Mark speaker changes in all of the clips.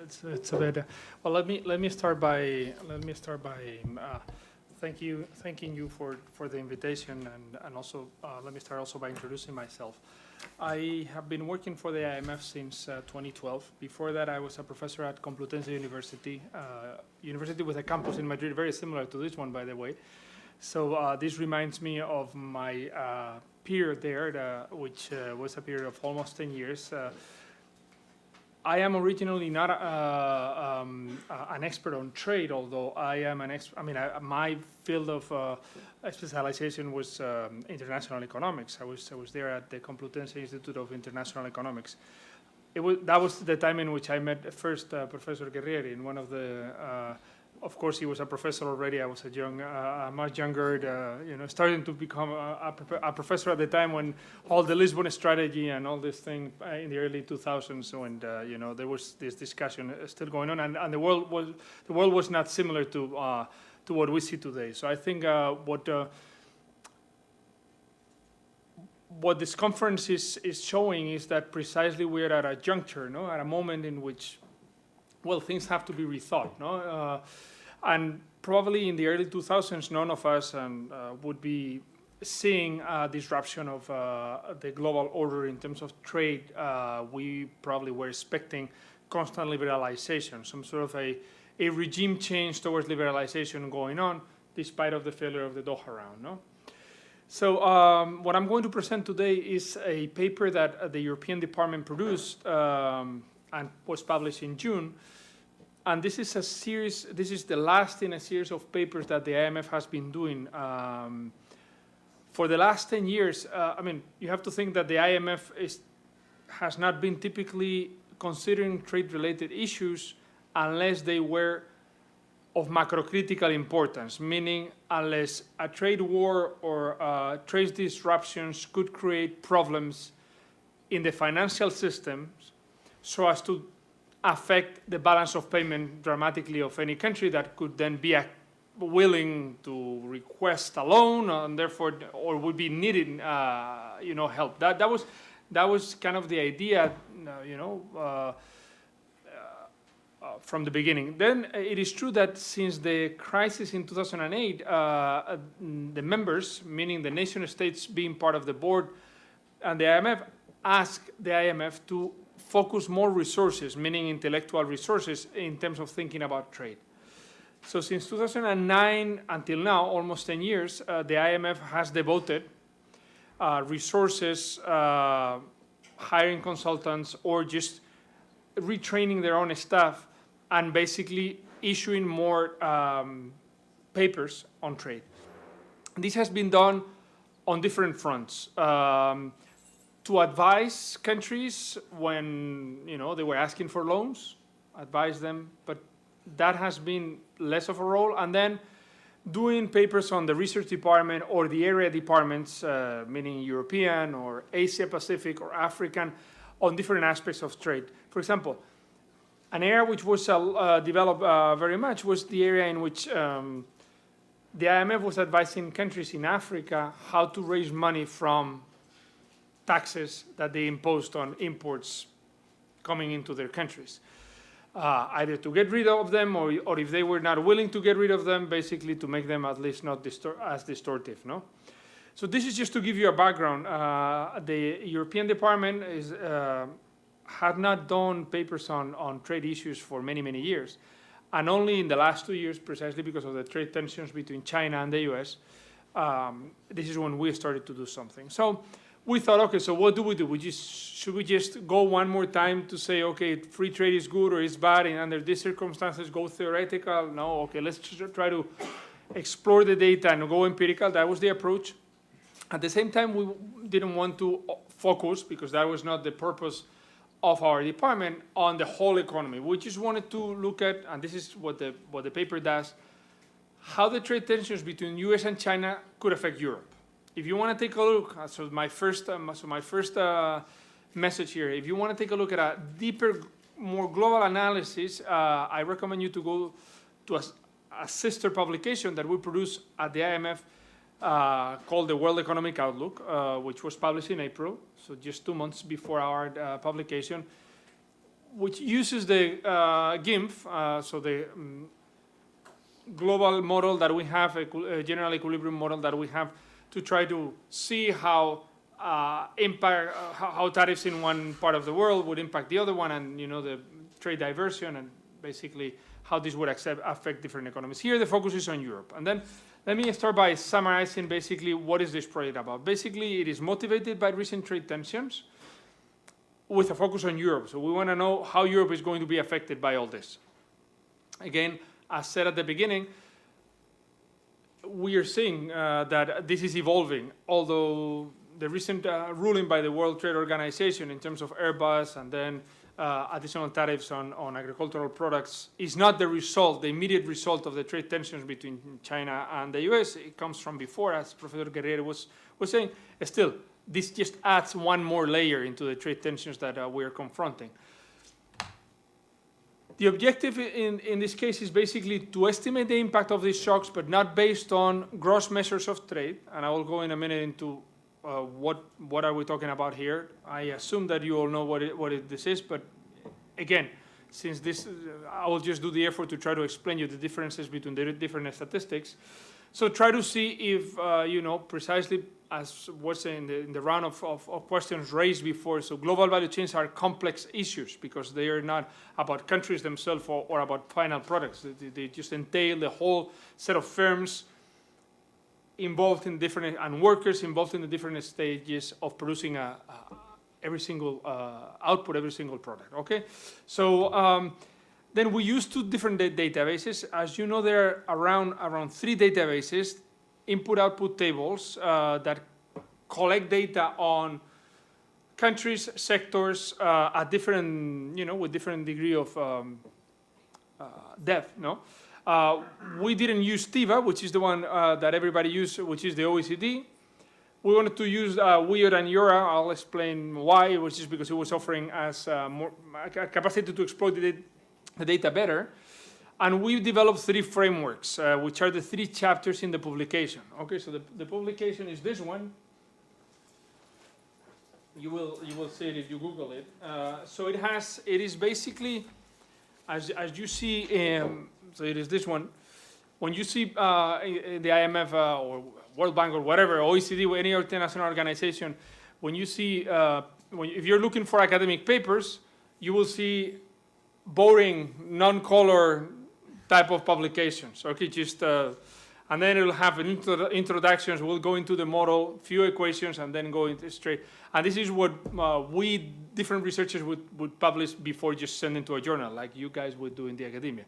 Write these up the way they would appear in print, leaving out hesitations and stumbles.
Speaker 1: it's a bit. Well, let me start by thanking you for the invitation, and also let me start also by introducing myself. I have been working for the IMF since 2012. Before that, I was a professor at Complutense University, university with a campus in Madrid, very similar to this one, by the way. So this reminds me of my period there, which was a period of almost 10 years. I am originally not an expert on trade, although I am an expert. I mean, my field of specialization was international economics. I was there at the Complutense Institute of International Economics. That was the time in which I met first Professor Guerrieri in one of the. Of course, he was a professor already. I was much younger, starting to become a professor at the time when all the Lisbon strategy and all this thing in the early 2000s, when there was this discussion still going on, and the world was not similar to what we see today. So I think what this conference is showing is that precisely we are at a juncture, at a moment in which, well, things have to be rethought, and probably in the early 2000s, none of us would be seeing a disruption of the global order in terms of trade. We probably were expecting constant liberalization, some sort of a regime change towards liberalization going on, despite of the failure of the Doha round. So what I'm going to present today is a paper that the European Department produced and was published in June. And this is a series. This is the last in a series of papers that the IMF has been doing for the last 10 years. I mean, you have to think that the IMF has not been typically considering trade-related issues unless they were of macrocritical importance, meaning unless a trade war or trade disruptions could create problems in the financial systems so as to affect the balance of payment dramatically of any country that could then be willing to request a loan and therefore, or would be needing, help. That was kind of the idea, from the beginning. Then it is true that since the crisis in 2008, the members, meaning the nation states being part of the board, and the IMF asked the IMF to focus more resources, meaning intellectual resources, in terms of thinking about trade. So since 2009 until now, almost 10 years, the IMF has devoted resources, hiring consultants, or just retraining their own staff, and basically issuing more papers on trade. This has been done on different fronts. To advise countries when they were asking for loans, advise them, but that has been less of a role. And then doing papers on the research department or the area departments, meaning European or Asia Pacific or African, on different aspects of trade. For example, an area which was developed very much was the area in which the IMF was advising countries in Africa how to raise money from taxes that they imposed on imports coming into their countries, either to get rid of them or if they were not willing to get rid of them, basically to make them at least not as distortive. So this is just to give you a background. The European Department had not done papers on trade issues for many, many years. And only in the last 2 years, precisely because of the trade tensions between China and the US, this is when we started to do something. So we thought, okay, so what do? Should we just go one more time to say, okay, free trade is good or it's bad, and under these circumstances go theoretical? No, okay, let's try to explore the data and go empirical. That was the approach. At the same time, we didn't want to focus, because that was not the purpose of our department, on the whole economy. We just wanted to look at, and this is what the paper does, how the trade tensions between US and China could affect Europe. If you want to take a look, so my first message here, if you want to take a look at a deeper, more global analysis, I recommend you to go to a sister publication that we produce at the IMF called the World Economic Outlook, which was published in April, so just 2 months before our publication, which uses the GIMF, so the global model that we have, a general equilibrium model that we have, to try to see how impact how tariffs in one part of the world would impact the other one, and the trade diversion, and basically how this would affect different economies. Here the focus is on Europe. And then let me start by summarizing basically what is this project about. Basically it is motivated by recent trade tensions with a focus on Europe. So we want to know how Europe is going to be affected by all this. Again, as said at the beginning, we are seeing that this is evolving, although the recent ruling by the World Trade Organization in terms of Airbus and then additional tariffs on agricultural products is not the immediate result of the trade tensions between China and the US. It comes from before, as Professor Guerrero was saying. Still, this just adds one more layer into the trade tensions that we are confronting. The objective in this case is basically to estimate the impact of these shocks, but not based on gross measures of trade. And I will go in a minute into what are we talking about here. I assume that you all know what this is, but again, since this, I will just do the effort to try to explain you the differences between the different statistics. So try to see if, precisely as was in the round of questions raised before, so global value chains are complex issues because they are not about countries themselves or about final products. They just entail the whole set of firms involved in different, and workers involved in the different stages of producing every single output, every single product, okay? So then we use two different databases. As you know, there are around 3 databases, input-output tables that collect data on countries, sectors at different, with different degree of depth, no? We didn't use TIVA, which is the one that everybody uses, which is the OECD. We wanted to use WIOD and EURA. I'll explain why, which is because it was offering us more capacity to exploit the data better. And we developed 3 frameworks, which are the 3 chapters in the publication. Okay, so the publication is this one. You will see it if you Google it. So it is basically, as you see, so it is this one. When you see in the IMF or World Bank or whatever, OECD or any international organization, when you see, if you're looking for academic papers, you will see boring, non-color type of publications. Okay, and then it'll have an introductions. We'll go into the model, few equations, and then go into straight. And this is what different researchers would publish before just sending to a journal, like you guys would do in the academia.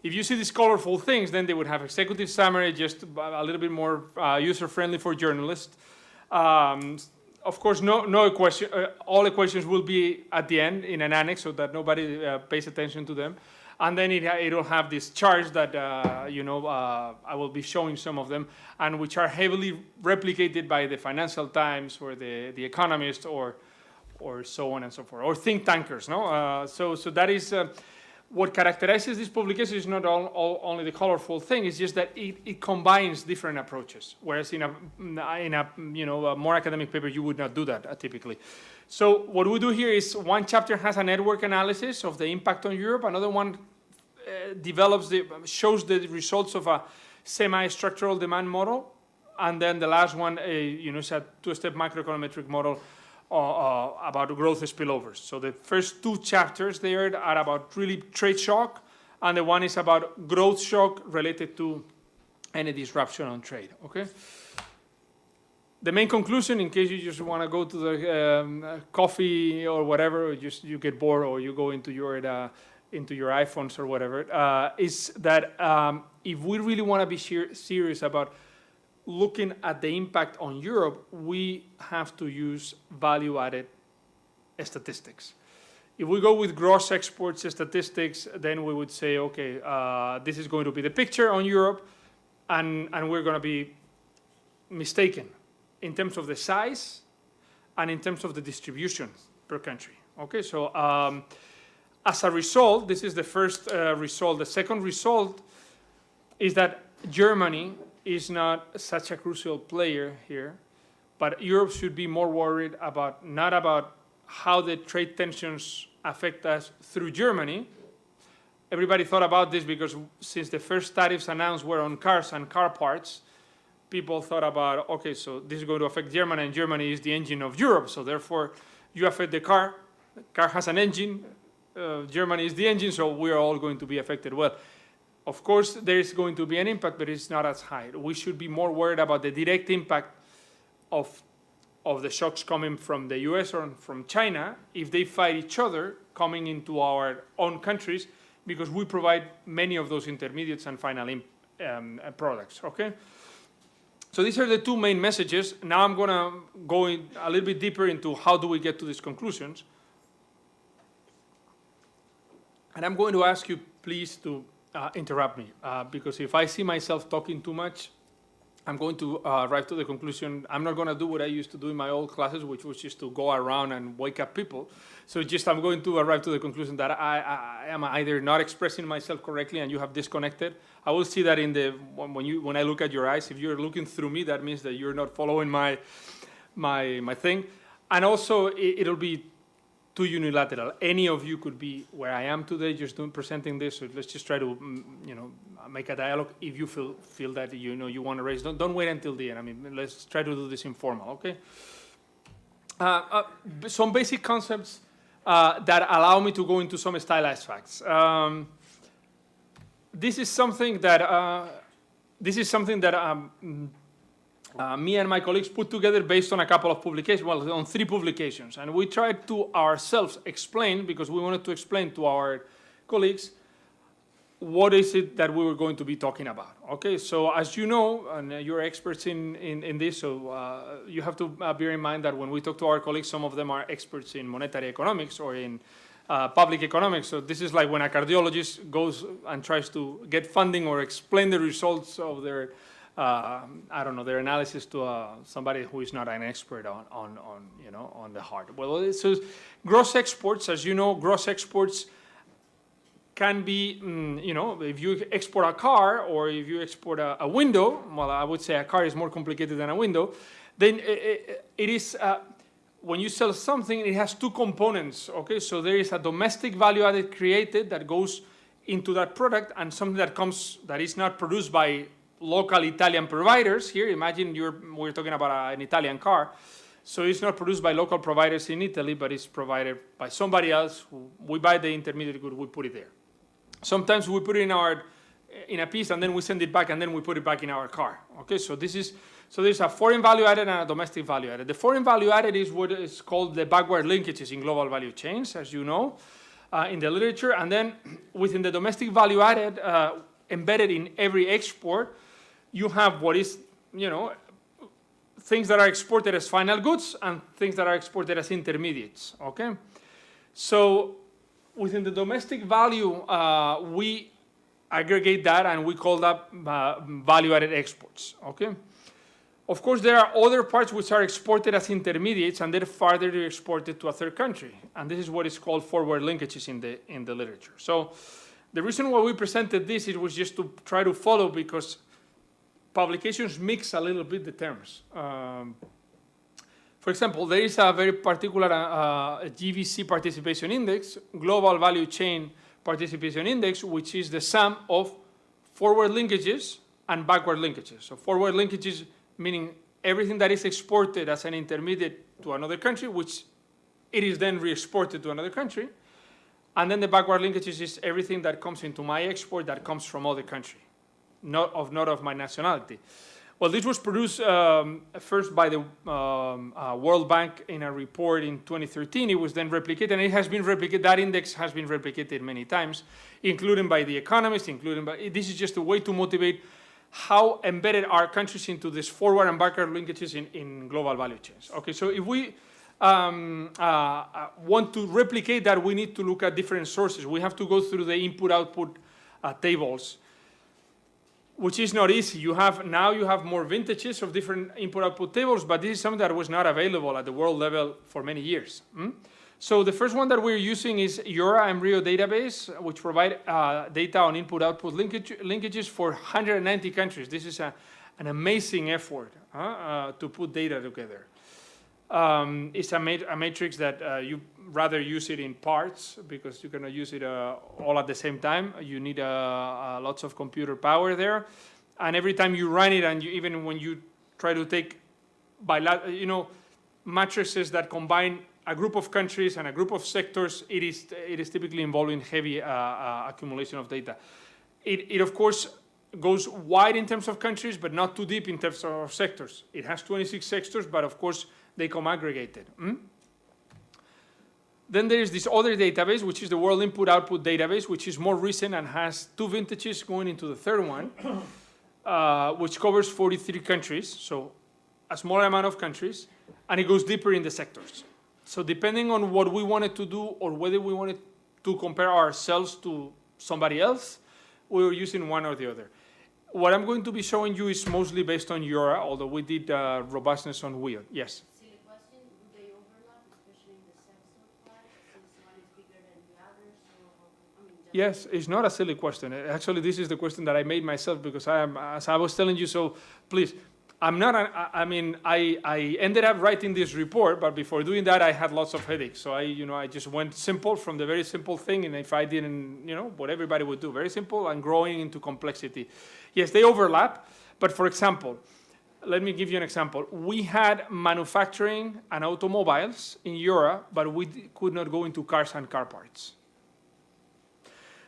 Speaker 1: If you see these colorful things, then they would have executive summary, just a little bit more user-friendly for journalists. Of course, no equation. All equations will be at the end in an annex, so that nobody pays attention to them. And then it'll have these charts that I will be showing some of them, and which are heavily replicated by the Financial Times or the Economist or so on and so forth, or think tankers. No, so that is. What characterizes this publication is not only the colorful thing; it's just that it combines different approaches. Whereas in a more academic paper, you would not do that typically. So what we do here is one chapter has a network analysis of the impact on Europe. Another one shows the results of a semi-structural demand model, and then the last one, is a 2-step macroeconometric model about growth spillovers. So the first 2 chapters there are about really trade shock, and the one is about growth shock related to any disruption on trade. Okay. The main conclusion, in case you just want to go to the coffee or whatever, or you get bored or you go into your iPhones or whatever, is that if we really want to be serious about looking at the impact on Europe, we have to use value-added statistics. If we go with gross exports statistics, then we would say, okay, this is going to be the picture on Europe, and we're going to be mistaken in terms of the size and in terms of the distribution per country. Okay, so as a result, this is the first result. The second result is that Germany is not such a crucial player here, but Europe should be more worried about, not about how the trade tensions affect us through Germany. Everybody thought about this because since the first tariffs announced were on cars and car parts, people thought about, okay, so this is going to affect Germany, and Germany is the engine of Europe, so therefore you affect the car has an engine, Germany is the engine, so we're all going to be affected. Well, of course, there is going to be an impact, but it's not as high. We should be more worried about the direct impact of the shocks coming from the US or from China if they fight each other coming into our own countries, because we provide many of those intermediates and final products, okay? So these are the two main messages. Now I'm going to go in a little bit deeper into how do we get to these conclusions. And I'm going to ask you, please, to interrupt me, because if I see myself talking too much, I'm going to arrive to the conclusion. I'm not going to do what I used to do in my old classes, which was just to go around and wake up people. So just I'm going to arrive to the conclusion that I am either not expressing myself correctly and you have disconnected. I will see that in the when I look at your eyes. If you're looking through me, that means that you're not following my thing. And also, it'll be too unilateral. Any of you could be where I am today, just presenting this. So let's just try to, make a dialogue. If you feel that you want to raise, don't wait until the end. I mean, let's try to do this informal, okay? Some basic concepts that allow me to go into some stylized facts. This is something that me and my colleagues put together based on a couple of publications, well, on 3 publications. And we tried to ourselves explain, because we wanted to explain to our colleagues, what is it that we were going to be talking about. Okay, so as you know, and you're experts in this, so you have to bear in mind that when we talk to our colleagues, some of them are experts in monetary economics or in public economics. So this is like when a cardiologist goes and tries to get funding or explain the results of their their analysis to somebody who is not an expert on the heart. Well, so gross exports, as you know, gross exports can be, if you export a car or if you export a window, well, I would say a car is more complicated than a window, then it is, when you sell something, it has 2 components, okay? So there is a domestic value added created that goes into that product, and something that is not produced by local Italian providers. Here, imagine we're talking about an Italian car. So it's not produced by local providers in Italy, but it's provided by somebody else. We buy the intermediate good, we put it there. Sometimes we put it in a piece and then we send it back and then we put it back in our car. Okay, so there's a foreign value added and a domestic value added. The foreign value added is what is called the backward linkages in global value chains, as you know, in the literature. And then within the domestic value added, embedded in every export, you have what is, things that are exported as final goods and things that are exported as intermediates, okay? So within the domestic value, we aggregate that and we call that value-added exports, okay? Of course, there are other parts which are exported as intermediates and they're further exported to a third country. And this is what is called forward linkages in the literature. So the reason why we presented this, it was just to try to follow, because publications mix a little bit the terms. For example, there is a very particular GVC participation index, Global Value Chain Participation Index, which is the sum of forward linkages and backward linkages. So forward linkages meaning everything that is exported as an intermediate to another country, which it is then re-exported to another country. And then the backward linkages is everything that comes into my export that comes from other country, not of my nationality. Well, this was produced first by the World Bank in a report in 2013. It was then replicated, and it has been replicated. That index has been replicated many times, including by The Economist, this is just a way to motivate how embedded are countries into this forward and backward linkages in global value chains. Okay, so if we want to replicate that, we need to look at different sources. We have to go through the input-output tables, which is not easy. Now you have more vintages of different input-output tables, but this is something that was not available at the world level for many years. So the first one that we're using is EURA Embryo database, which provide data on input-output linkages for 190 countries. This is an amazing effort to put data together. It's a matrix that you rather use it in parts because you cannot use it all at the same time. You need lots of computer power there. And every time you run it, and even when you try to take matrices that combine a group of countries and a group of sectors, it is typically involving heavy accumulation of data. It of course goes wide in terms of countries, but not too deep in terms of sectors. It has 26 sectors, but of course they come aggregated. Then there is this other database, which is the World Input-Output Database, which is more recent and has 2 vintages going into the third one, which covers 43 countries, so a small amount of countries, and it goes deeper in the sectors. So depending on what we wanted to do or whether we wanted to compare ourselves to somebody else, we were using one or the other. What I'm going to be showing you is mostly based on EURA, although we did robustness on WIOD. Yes?
Speaker 2: Silly question, do they overlap, especially in the sex of part, since one is bigger than the other? So,
Speaker 1: yes, it's not a silly question. Actually, this is the question that I made myself because as I was telling you, so please, I ended up writing this report, but before doing that, I had lots of headaches. So I just went simple from the very simple thing, and if I didn't, what everybody would do, very simple and growing into complexity. Yes, they overlap, but for example, let me give you an example. We had manufacturing and automobiles in Europe, but we could not go into cars and car parts.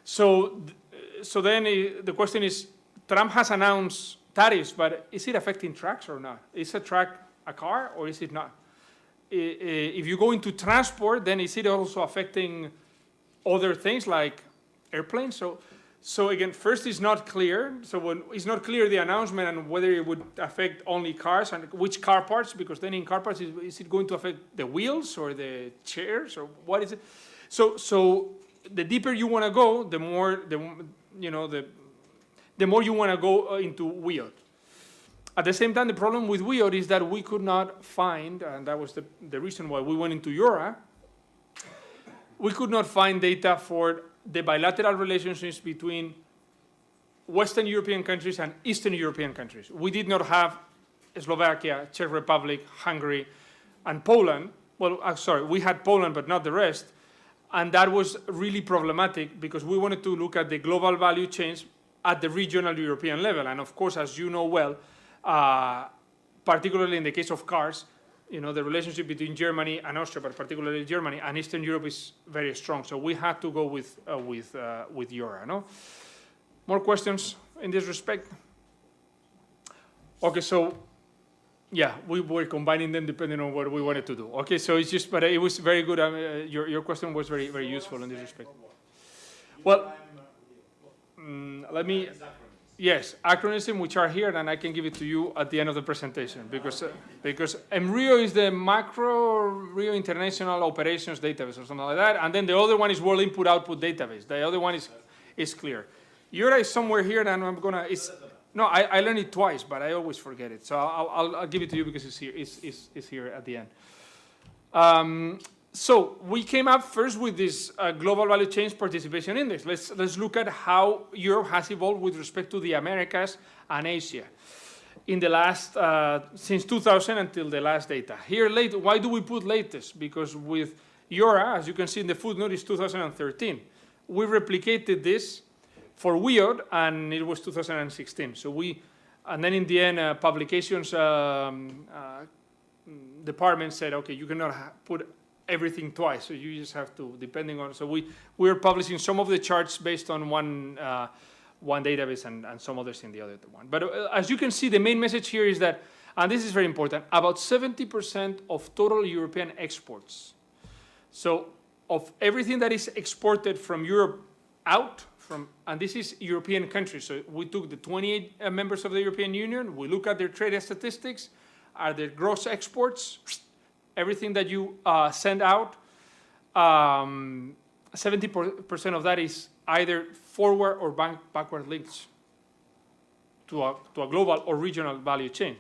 Speaker 1: So then the question is, Trump has announced tariffs, but is it affecting trucks or not? Is a truck a car or is it not? If you go into transport, then is it also affecting other things like airplanes? So again, first it's not clear. So when it's not clear the announcement and whether it would affect only cars and which car parts, because then in car parts, is it going to affect the wheels or the chairs or what is it? So the deeper you want to go, the more you want to go into WIOD. At the same time, the problem with WIOD is that we could not find, and that was the reason why we went into EURA, we could not find data for the bilateral relationships between Western European countries and Eastern European countries. We did not have Slovakia, Czech Republic, Hungary, and Poland. Well, sorry, we had Poland, but not the rest. And that was really problematic because we wanted to look at the global value chains at the regional European level. And of course, as you know well, particularly in the case of cars, the relationship between Germany and Austria, but particularly Germany and Eastern Europe is very strong. So we had to go with EURA. No? More questions in this respect? Okay, so yeah, we were combining them depending on what we wanted to do. Okay, so it's just, but it was very good. Your question was very, very useful in this respect. Well, let me, yes, acronyms which are here, and I can give it to you at the end of the presentation because MRIO is the Macro Rio International Operations Database or something like that, and then the other one is World Input-Output Database. The other one is clear. EURA is somewhere here, and I'm gonna. No, I learned it twice, but I always forget it. So I'll give it to you because it's here. It's here at the end. So we came up first with this Global Value Chains Participation Index. Let's look at how Europe has evolved with respect to the Americas and Asia in the last, since 2000 until the last data. Here, why do we put latest? Because with EURA, as you can see in the footnote, is 2013. We replicated this for WIOD, and it was 2016. And then in the end, publications department said, okay, you cannot put everything twice, so you just have to, depending on, so we are publishing some of the charts based on one database and some others in the other one. But as you can see, the main message here is that, and this is very important, about 70% of total European exports. So of everything that is exported from Europe out, and this is European countries, so we took the 28 members of the European Union, we look at their trade statistics, are their gross exports, everything that you send out, 70% of that is either forward or backward links to a global or regional value chain.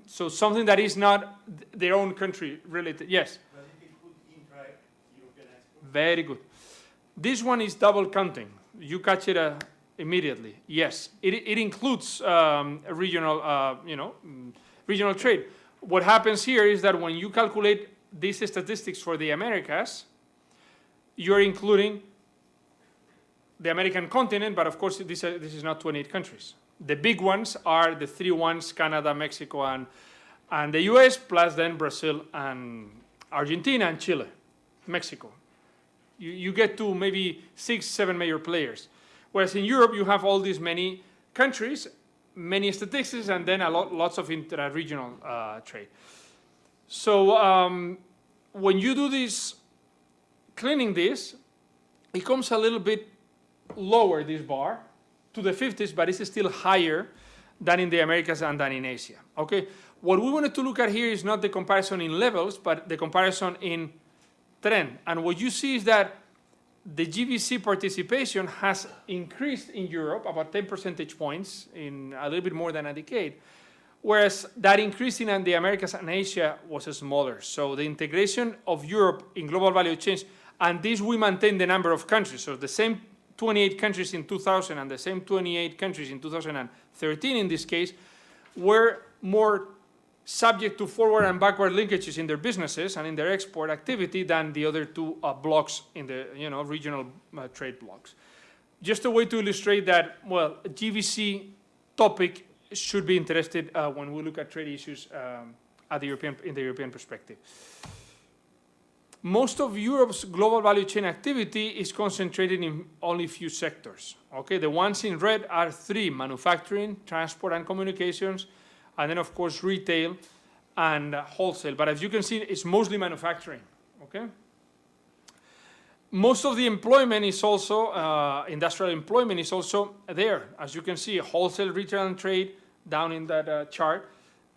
Speaker 1: So something that is not their own country related. Yes?
Speaker 3: But if it put intra-European export?
Speaker 1: Very good. This one is double counting. You catch it immediately. Yes, it includes regional, regional trade. What happens here is that when you calculate these statistics for the Americas, you're including the American continent, but of course this is not 28 countries. The big ones are the three ones, Canada, Mexico, and the US, plus then Brazil and Argentina and Chile, Mexico. You get to maybe 6, 7 major players. Whereas in Europe, you have all these many countries, many statistics, and then lots of intra-regional trade. So when you do this, cleaning this, it comes a little bit lower, this bar, to the 50s, but it's still higher than in the Americas and than in Asia. Okay? What we wanted to look at here is not the comparison in levels, but the comparison in trend. And what you see is that the GVC participation has increased in Europe about 10 percentage points in a little bit more than a decade, whereas that increase in the Americas and Asia was smaller. So the integration of Europe in global value chains, and this we maintain the number of countries. So the same 28 countries in 2000 and the same 28 countries in 2013 in this case were more subject to forward and backward linkages in their businesses and in their export activity than the other two blocks in the regional trade blocks. Just a way to illustrate that, well, GVC topic should be interested when we look at trade issues in the European perspective. Most of Europe's global value chain activity is concentrated in only a few sectors. Okay, the ones in red are three: manufacturing, transport and communications, and then of course retail and wholesale. But as you can see, it's mostly manufacturing. Okay. Most of the employment is also industrial employment is also there. As you can see, wholesale, retail, and trade down in that chart.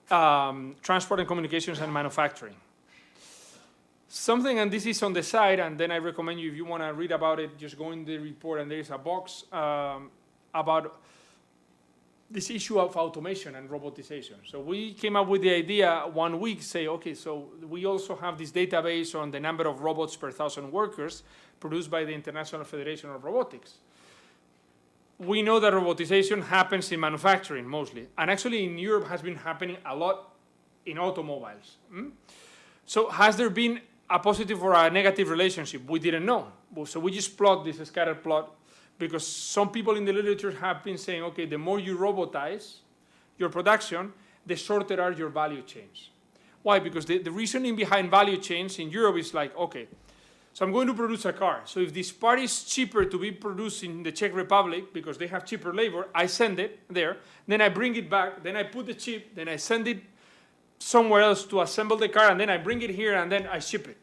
Speaker 1: Transport and communications and manufacturing. Something, and this is on the side, and then I recommend you, if you want to read about it, just go in the report, and there is a box about this issue of automation and robotization. So we came up with the idea 1 week, say, okay, so we also have this database on the number of robots per 1,000 workers produced by the International Federation of Robotics. We know that robotization happens in manufacturing mostly, and actually in Europe has been happening a lot in automobiles. So has there been a positive or a negative relationship? We didn't know. So we just plot this scatter plot because some people in the literature have been saying, okay, the more you robotize your production, the shorter are your value chains. Why? Because the reasoning behind value chains in Europe is like, okay, so I'm going to produce a car. So if this part is cheaper to be produced in the Czech Republic because they have cheaper labor, I send it there, then I bring it back, then I put the chip, then I send it somewhere else to assemble the car, and then I bring it here, and then I ship it.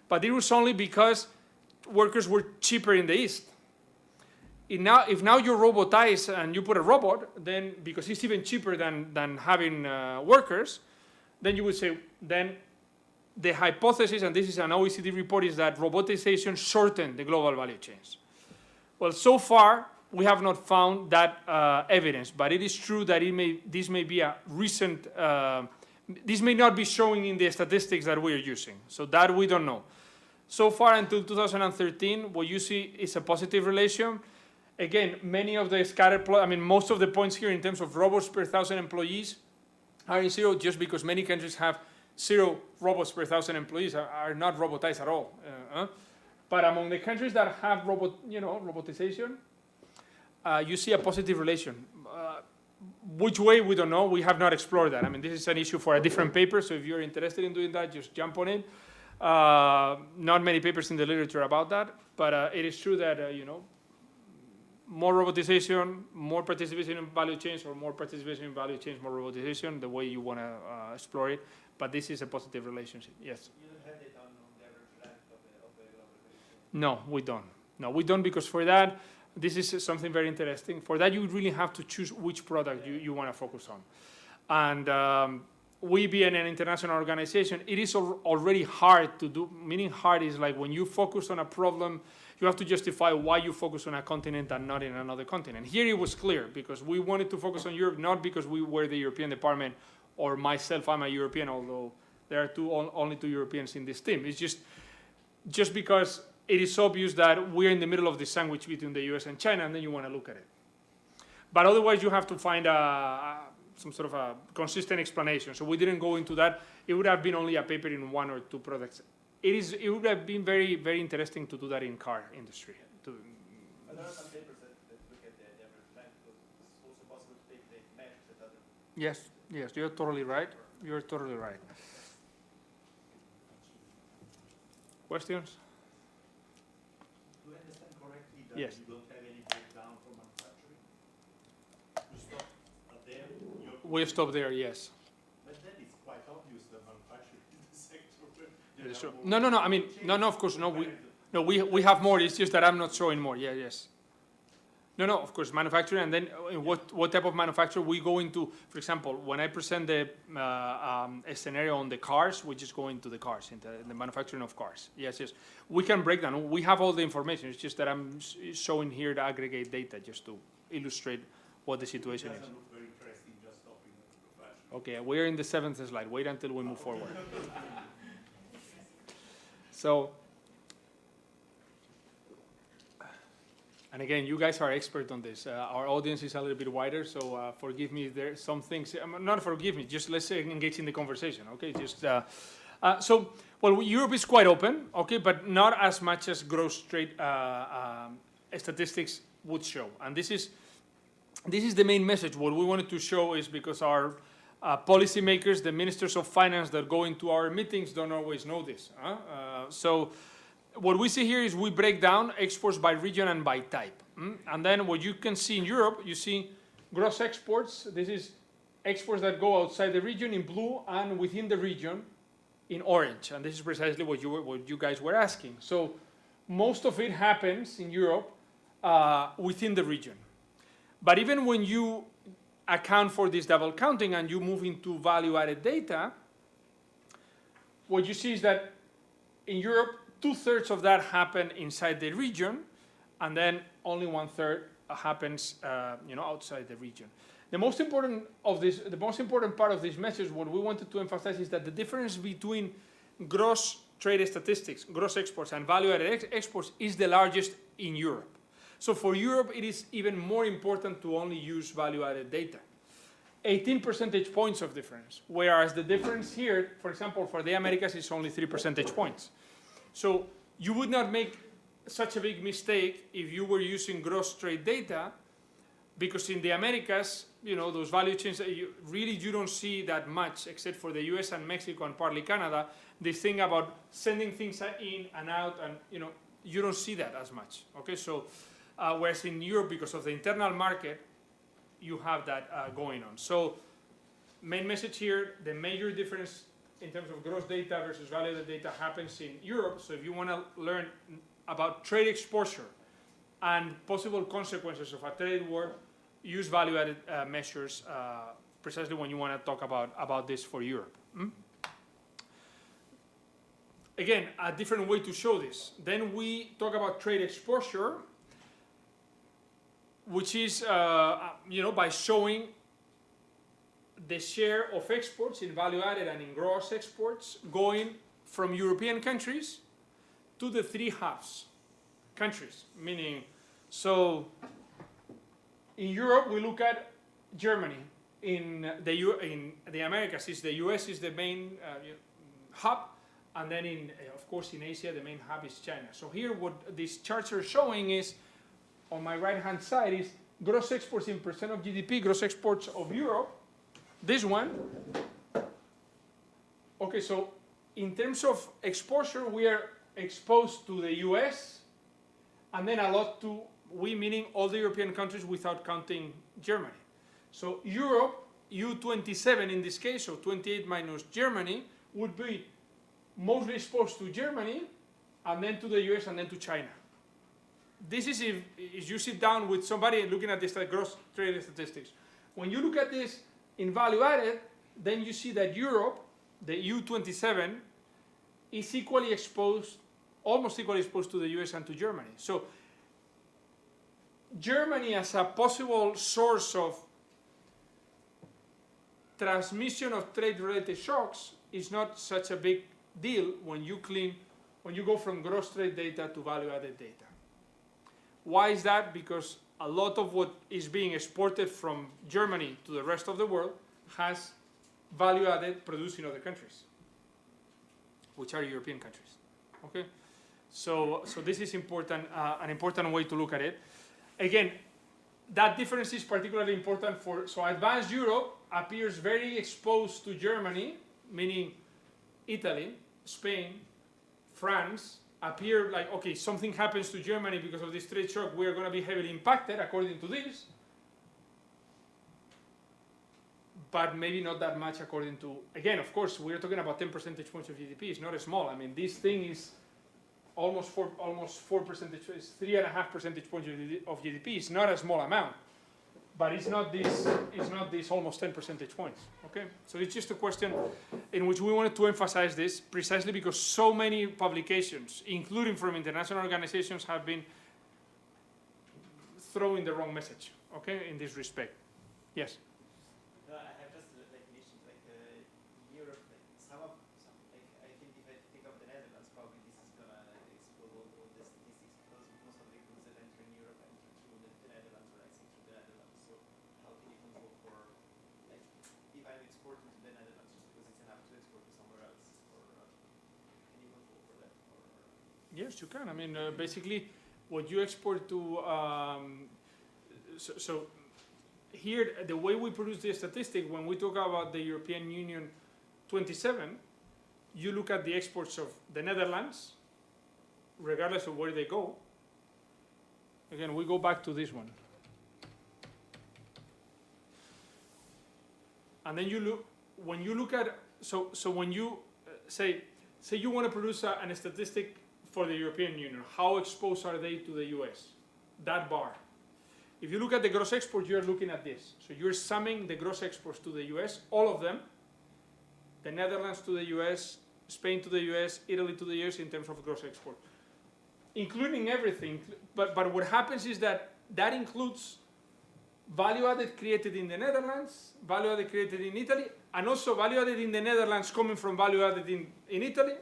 Speaker 1: But it was only because workers were cheaper in the East. If now you robotize and you put a robot, then because it's even cheaper than having workers, then you would say, then the hypothesis, and this is an OECD report, is that robotization shortened the global value chains. Well, so far, we have not found that evidence, but it is true that this may be a recent this may not be showing in the statistics that we are using. So that we don't know. So far until 2013, what you see is a positive relation. Again, many of the scatter plots, most of the points here in terms of robots per 1,000 employees are in zero just because many countries have 0 robots per 1,000 employees, are not robotized at all. But among the countries that have robotization, you see a positive relation. Which way, we don't know. We have not explored that. This is an issue for a different paper, so if you're interested in doing that, just jump on it. Not many papers in the literature about that, but it is true that, more robotization, more participation in value chains, or more participation in value chains, more robotization, the way you want to explore it. But this is a positive relationship, yes.
Speaker 3: You don't have it on the average length of the global value chain?
Speaker 1: No, we don't. No, we don't, because for that, this is something very interesting. For that, you really have to choose which product you want to focus on. And we being an international organization, it is already hard to do. Meaning hard is like when you focus on a problem, you have to justify why you focus on a continent and not in another continent. Here it was clear, because we wanted to focus on Europe, not because we were the European department, or myself, I'm a European, although there are only two Europeans in this team. It's just because it is obvious that we're in the middle of the sandwich between the US and China, and then you want to look at it. But otherwise, you have to find some sort of a consistent explanation. So we didn't go into that. It would have been only a paper in one or two products. It would have been very, very interesting to do that in car industry.
Speaker 3: But there are some papers that look at the average length, because it's also possible to take the measures that other.
Speaker 1: Yes, you're totally right. You're totally right. Questions?
Speaker 4: Do I understand correctly that
Speaker 1: Yes.
Speaker 4: you don't have any breakdown for manufacturing? You stop there?
Speaker 1: We stop there, yes.
Speaker 4: But then it's quite obvious that manufacturing is the sector.
Speaker 1: Yeah, sure. No. I mean, no. Of course, no. We have more. It's just that I'm not showing more. Yeah, yes. No. Of course, manufacturing, and then what type of manufacturer we go into? For example, when I present the a scenario on the cars, we just go into the cars, into the manufacturing of cars. Yes. We can break down. We have all the information. It's just that I'm showing here the aggregate data just to illustrate what the situation
Speaker 4: It
Speaker 1: is.
Speaker 4: doesn't look very interesting just stopping the manufacturing.
Speaker 1: Okay, we're in the 7th slide. Wait until we move forward. So, and again, you guys are expert on this. Our audience is a little bit wider, so forgive me if there are some things. Not forgive me, just let's engage in the conversation, okay? Well, Europe is quite open, okay, but not as much as gross trade statistics would show. And this is the main message. What we wanted to show is because our policymakers, the ministers of finance that go into our meetings don't always know this. So what we see here is we break down exports by region and by type. And then what you can see in Europe, you see gross exports. This is exports that go outside the region in blue and within the region in orange. And this is precisely what you guys were asking. So most of it happens in Europe within the region. But even when you account for this double counting and you move into value-added data, what you see is that in Europe, 2/3 of that happen inside the region, and then only 1/3 happens, outside the region. The most important part of this message, what we wanted to emphasize, is that the difference between gross trade statistics, gross exports, and value-added exports is the largest in Europe. So for Europe, it is even more important to only use value-added data. 18 percentage points of difference, whereas the difference here, for example, for the Americas, is only 3 percentage points. So you would not make such a big mistake if you were using gross trade data, because in the Americas, those value chains, you don't see that much, except for the US and Mexico and partly Canada, this thing about sending things in and out, and you don't see that as much. Okay, so whereas in Europe, because of the internal market, you have that going on. So main message here, the major difference in terms of gross data versus value-added data happens in Europe. So if you want to learn about trade exposure and possible consequences of a trade war, use value-added measures precisely when you want to talk about this for Europe. Again, a different way to show this. Then we talk about trade exposure, which is by showing the share of exports in value-added and in gross exports going from European countries to the 3 halves countries. Meaning, so in Europe we look at Germany. In the Americas, the US is the main hub, and then of course in Asia the main hub is China. So here what these charts are showing is, on my right-hand side, is gross exports in percent of GDP, gross exports of Europe. This one. Okay, so in terms of exposure, we are exposed to the US, and then a lot to, we meaning all the European countries without counting Germany. So Europe, EU27 in this case, so 28 minus Germany, would be mostly exposed to Germany, and then to the US, and then to China. This is if you sit down with somebody looking at this gross trade statistics. When you look at this in value added, then you see that Europe, the EU27, is almost equally exposed to the US and to Germany. So Germany as a possible source of transmission of trade-related shocks is not such a big deal when you go from gross trade data to value-added data. Why is that? Because a lot of what is being exported from Germany to the rest of the world has value added produced in other countries, which are European countries. Okay, so this is important, an important way to look at it. Again, that difference is particularly important so advanced Europe appears very exposed to Germany, meaning Italy, Spain, France, appear like, okay, something happens to Germany because of this trade shock, we're going to be heavily impacted according to this, but maybe not that much according to, again, of course, we're talking about 10 percentage points of GDP, it's not small. I mean, this thing is almost 4 percentage, it's 3.5 percentage points of GDP. It's not a small amount, but it's not this almost 10 percentage points. Okay, so it's just a question in which we wanted to emphasize this precisely because so many publications, including from international organizations, have been throwing the wrong message. Okay, in this respect. Yes.
Speaker 3: No, I have just like an issue, like Europe, like like I think if I pick up the Netherlands, probably this is gonna explode all the statistics because most of the goods that enter in Europe enter through the Netherlands or exit through the Netherlands. So how can you control for, like, if I'm exporting to the Netherlands just because it's enough to export to somewhere else, or can you control for that? Or
Speaker 1: Yes, you can. I mean, basically, what you export to. So here, the way we produce the statistic, when we talk about the European Union 27, you look at the exports of the Netherlands, regardless of where they go. Again, we go back to this one. And then you look, when you look at, so when you say you want to produce a statistic for the European Union, how exposed are they to the US? That bar. If you look at the gross export, you're looking at this. So you're summing the gross exports to the US, all of them, the Netherlands to the US, Spain to the US, Italy to the US in terms of gross export. Including everything, but what happens is that includes value added created in the Netherlands, value added created in Italy, and also value added in the Netherlands coming from value added in Italy.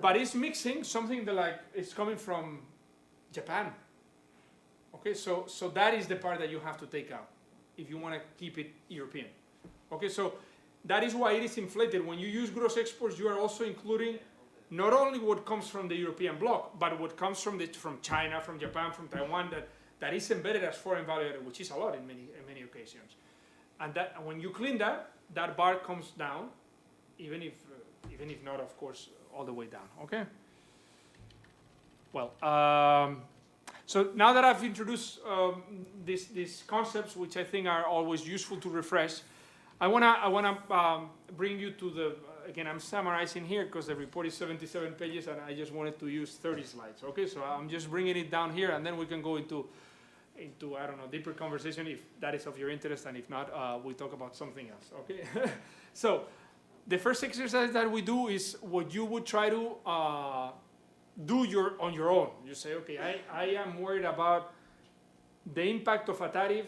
Speaker 1: But it's mixing something that like it's coming from Japan. Okay, so that is the part that you have to take out if you want to keep it European. Okay, so that is why it is inflated. When you use gross exports, you are also including not only what comes from the European bloc, but what comes from China, from Japan, from Taiwan, that is embedded as foreign value added, which is a lot in many occasions. And that when you clean that bar comes down, even if not, of course, all the way down. Okay. Well. So now that I've introduced these concepts, which I think are always useful to refresh, I wanna bring you to the. Again, I'm summarizing here because the report is 77 pages, and I just wanted to use 30 slides. Okay, so I'm just bringing it down here, and then we can go into I don't know, deeper conversation if that is of your interest, and if not, we talk about something else. Okay, so the first exercise that we do is what you would try to. Do on your own. You say, okay, I am worried about the impact of a tariff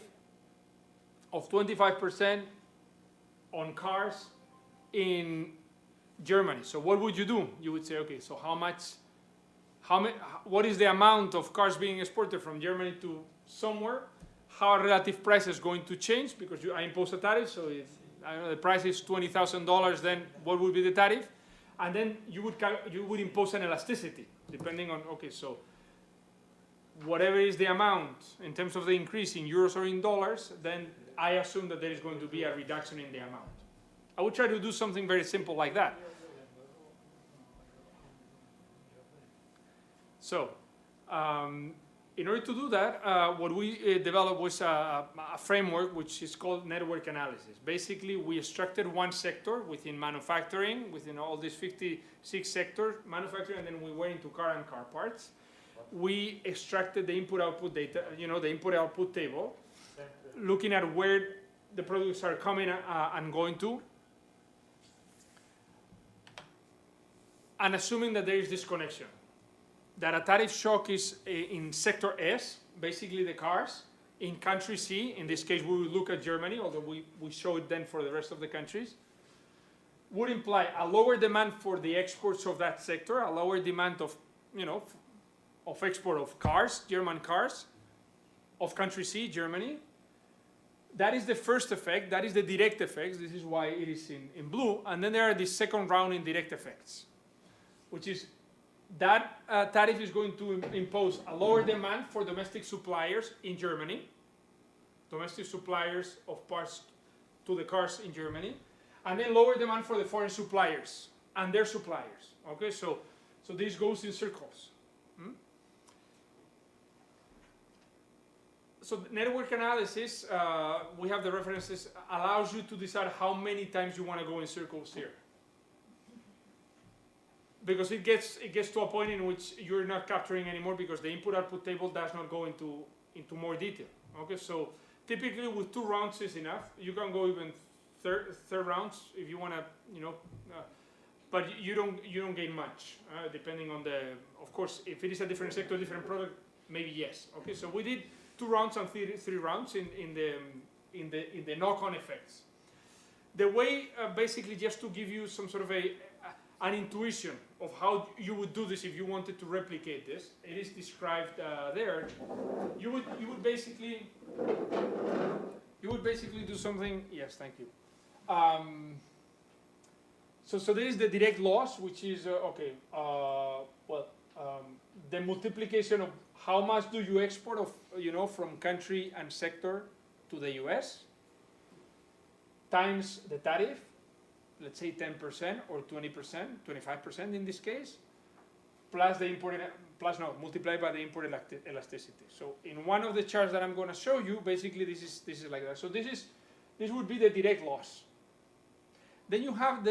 Speaker 1: of 25% on cars in Germany. So what would you do? You would say, okay, so what is the amount of cars being exported from Germany to somewhere? How are relative prices going to change? Because I impose a tariff, so if the price is $20,000, then what would be the tariff? And then you would impose an elasticity, depending on, okay, so whatever is the amount in terms of the increase in euros or in dollars, then I assume that there is going to be a reduction in the amount. I would try to do something very simple like that. So, in order to do that, what we developed was a framework which is called network analysis. Basically, we extracted one sector within manufacturing, within all these 56 sectors, manufacturing, and then we went into car and car parts. We extracted the input-output data, the input-output table, looking at where the products are coming and going to, and assuming that there is this connection. That a tariff shock is in sector S, basically the cars, in country C, in this case we will look at Germany, although we show it then for the rest of the countries, would imply a lower demand for the exports of that sector, a lower demand of export of cars, German cars, of country C, Germany. That is the first effect. That is the direct effects. This is why it is in blue. And then there are the second round indirect effects, which is that tariff is going to impose a lower demand for domestic suppliers in Germany, domestic suppliers of parts to the cars in Germany, and then lower demand for the foreign suppliers and their suppliers. Okay, so this goes in circles. So the network analysis, we have the references, allows you to decide how many times you want to go in circles here. Because it gets to a point in which you're not capturing anymore because the input-output table does not go into more detail. Okay, so typically with 2 rounds is enough. You can go even third rounds if you want to, but you don't gain much depending on the. Of course, if it is a different sector, different product, maybe yes. Okay, so we did 2 rounds and 3 rounds in the knock-on effects. The way, basically, just to give you some sort of an intuition of how you would do this if you wanted to replicate this, it is described there. You would basically do something. Yes, thank you. So there is the direct loss, which is the multiplication of how much do you export of from country and sector to the U.S. times the tariff, let's say 10% or 20%, 25% in this case, plus multiplied by the import elasticity. So in one of the charts that I'm going to show you, basically this is like that. So this would be the direct loss. Then you have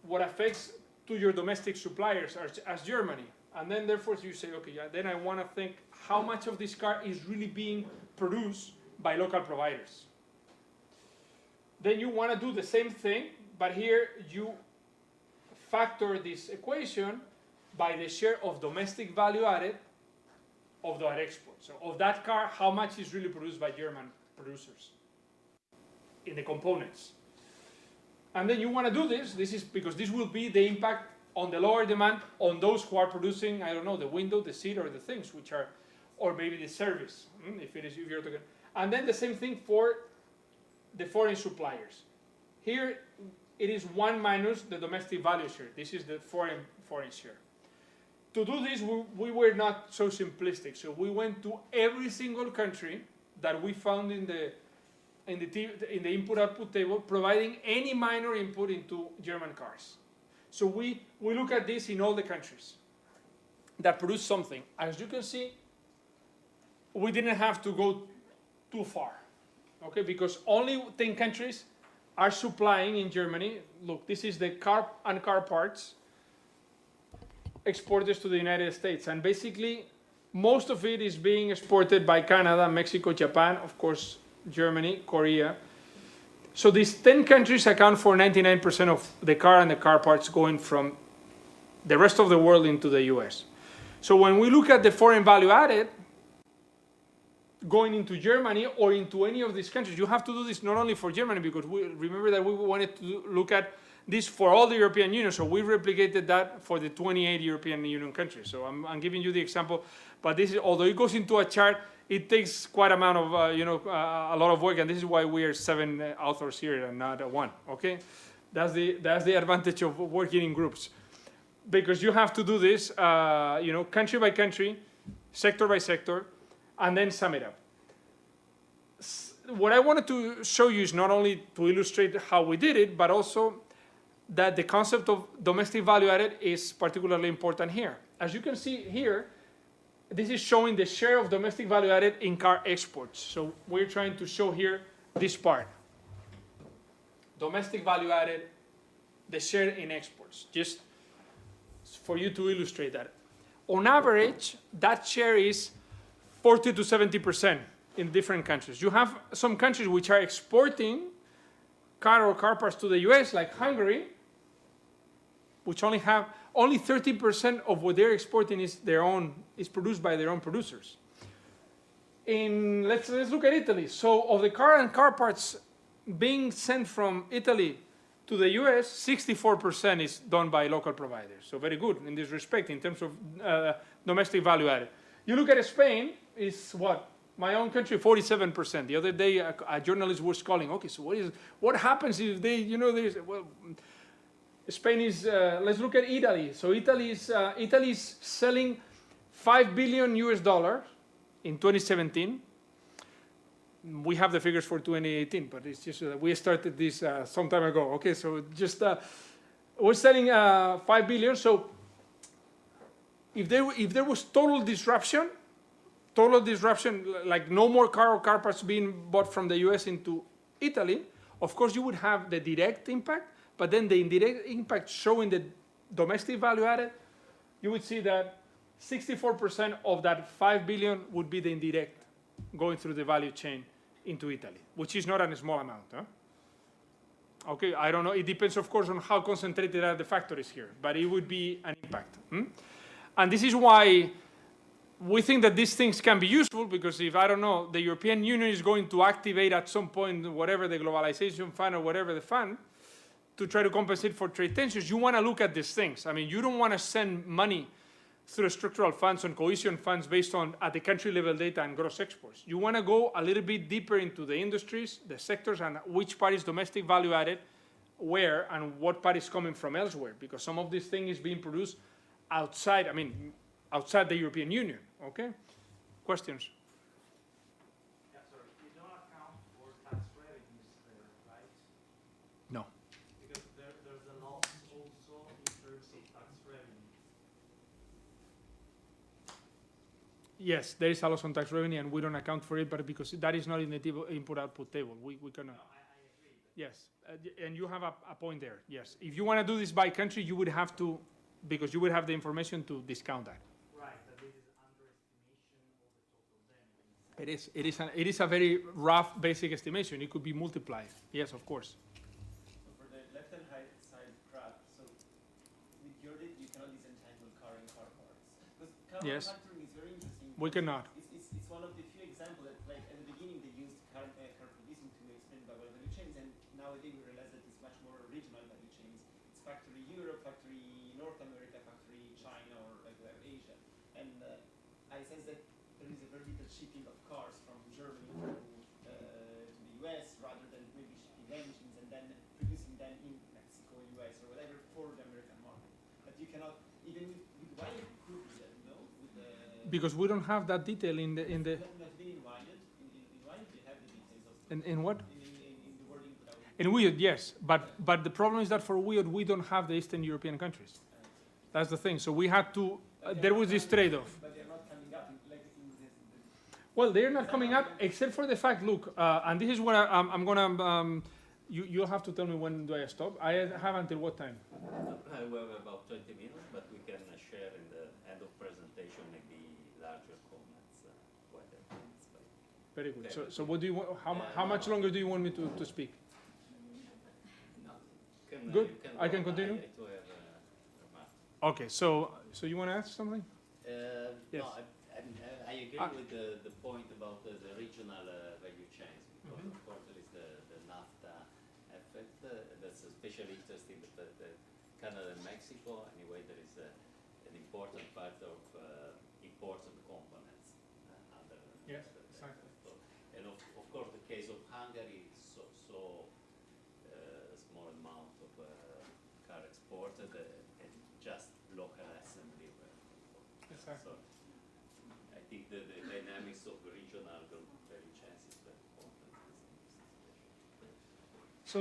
Speaker 1: what affects to your domestic suppliers as Germany. And then therefore you say, okay, yeah, then I want to think how much of this car is really being produced by local providers. Then you want to do the same thing, but here you factor this equation by the share of domestic value added of that export. So of that car, how much is really produced by German producers in the components. And then you want to do this is because this will be the impact on the lower demand on those who are producing, I don't know, the window, the seat, or the things which are, or maybe the service, if you're talking. And then the same thing for the foreign suppliers. Here it is 1 minus the domestic value share. This is the foreign share. To do this, we were not so simplistic. So we went to every single country that we found in the input-output table, providing any minor input into German cars. So we look at this in all the countries that produce something. As you can see, we didn't have to go too far, okay? Because only 10 countries are supplying in Germany. Look, this is the car and car parts exporters to the United States. And basically, most of it is being exported by Canada, Mexico, Japan, of course, Germany, Korea. So these 10 countries account for 99% of the car and the car parts going from the rest of the world into the US. So when we look at the foreign value added going into Germany or into any of these countries, you have to do this not only for Germany, because remember that we wanted to look at this for all the European Union. So we replicated that for the 28 European Union countries. So I'm giving you the example, but this is, although it goes into a chart, it takes quite amount of, a lot of work, and this is why we are 7 authors here and not 1, okay? That's the advantage of working in groups. Because you have to do this, country by country, sector by sector, and then sum it up. What I wanted to show you is not only to illustrate how we did it, but also that the concept of domestic value added is particularly important here. As you can see here, this is showing the share of domestic value added in car exports. So we're trying to show here this part. Domestic value added, the share in exports, just for you to illustrate that. On average, that share is 40 to 70% in different countries. You have some countries which are exporting car or car parts to the US, like Hungary, which only 30% of what they're exporting is produced by their own producers. Let's look at Italy. So of the car and car parts being sent from Italy to the US, 64% is done by local providers. So very good in this respect in terms of domestic value added. You look at Spain, it's what? My own country, 47%. The other day, a journalist was calling. Okay, so what happens if they, well, Spain is. Let's look at Italy. So Italy is selling $5 billion in 2017. We have the figures for 2018, but it's just that we started this some time ago. Okay, so just we're selling 5 billion. So if there was total disruption, like no more car or car parts being bought from the US into Italy, of course you would have the direct impact, but then the indirect impact showing the domestic value added, you would see that 64% of that 5 billion would be the indirect going through the value chain into Italy, which is not a small amount. Huh? Okay, I don't know. It depends, of course, on how concentrated are the factories here, but it would be an impact. And this is why we think that these things can be useful, because if, I don't know, the European Union is going to activate at some point whatever the globalization fund or whatever the fund to try to compensate for trade tensions, you want to look at these things. I mean, you don't want to send money through structural funds and cohesion funds based on at the country level data and gross exports. You want to go a little bit deeper into the industries, the sectors, and which part is domestic value added, where, and what part is coming from elsewhere, because some of this thing is being produced outside, outside the European Union, okay? Questions?
Speaker 4: Yeah, sorry. You don't account for tax revenues there, right?
Speaker 1: No.
Speaker 4: Because there's a loss also in terms of tax revenue.
Speaker 1: Yes, there is a loss on tax revenue, and we don't account for it, but because that is not in the input-output table, we cannot.
Speaker 4: No, I agree.
Speaker 1: Yes, and you have a point there, yes. If you want to do this by country, you would have to, because you would have the information to discount that.
Speaker 4: Right, but this is underestimation of the total damage.
Speaker 1: It is a very rough basic estimation. It could be multiplied, yes, of course.
Speaker 3: So for the left-hand side graph, so with your data, you cannot disentangle car and car parts. Because car
Speaker 1: Yes.
Speaker 3: manufacturing is very interesting.
Speaker 1: We cannot.
Speaker 3: It's one of the few examples that, like, at the beginning they used car producing to explain about value chains, and nowadays we realize that it's much more regional value chains. It's factory Europe, factory North America, factory China, or like Asia. And I sense that there is a very little shipping of cars from Germany to the US, rather than maybe shipping engines and then producing them in Mexico, US, or whatever for the American market. But you cannot, even with why you could do that, you know, with the.
Speaker 1: Because we don't have that detail in the
Speaker 3: Not being invited. In why you have the details of.
Speaker 1: in what?
Speaker 3: In the wording without.
Speaker 1: In WIOD, yes, but the problem is that for WIOD we don't have the Eastern European countries. That's the thing. So we had to. There was this trade-off.
Speaker 3: But they're not coming up like in this.
Speaker 1: Well, they're not coming up except for the fact. Look, and this is what I'm gonna. You'll have to tell me when do I stop. I have until what time?
Speaker 5: We have about 20 minutes, but we can share in the end of presentation maybe larger comments. When that comes, but
Speaker 1: Very good. So what do you want? How much longer do you want me to speak?
Speaker 5: no.
Speaker 1: Good.
Speaker 5: You can
Speaker 1: I
Speaker 5: go
Speaker 1: can continue?
Speaker 5: on. To have remarks.
Speaker 1: Okay. So you want to ask something? Yes.
Speaker 5: No, I agree with the point about the regional value chains, because of course there is the NAFTA effect. That's especially interesting that Canada and Mexico, anyway, there is an important part of imports of components.
Speaker 1: Yes, exactly.
Speaker 5: And of course the case of Hungary is so small amount of car exported and just local assembly.
Speaker 1: Exactly.
Speaker 5: So I think the dynamics of regional value chains is very important.
Speaker 1: So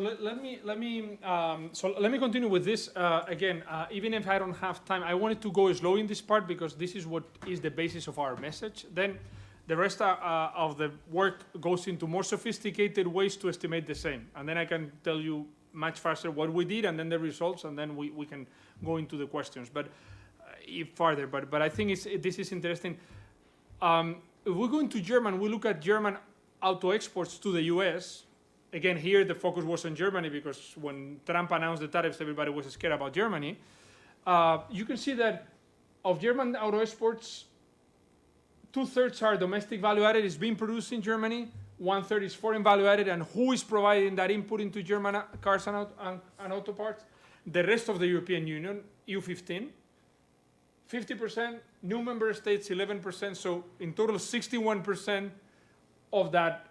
Speaker 1: let me continue with this again. Even if I don't have time, I wanted to go slow in this part because this is what is the basis of our message. Then the rest of the work goes into more sophisticated ways to estimate the same, and then I can tell you much faster what we did and then the results, and then we can go into the questions. But further. But I think this is interesting. If we go into German, we look at German auto exports to the US. Again, here the focus was on Germany because when Trump announced the tariffs, everybody was scared about Germany. You can see that of German auto exports, 2/3 are domestic value added, is being produced in Germany. 1/3 is foreign value added, and who is providing that input into German cars and auto parts? The rest of the European Union, EU15. 50%, new member states 11%, so in total 61% of that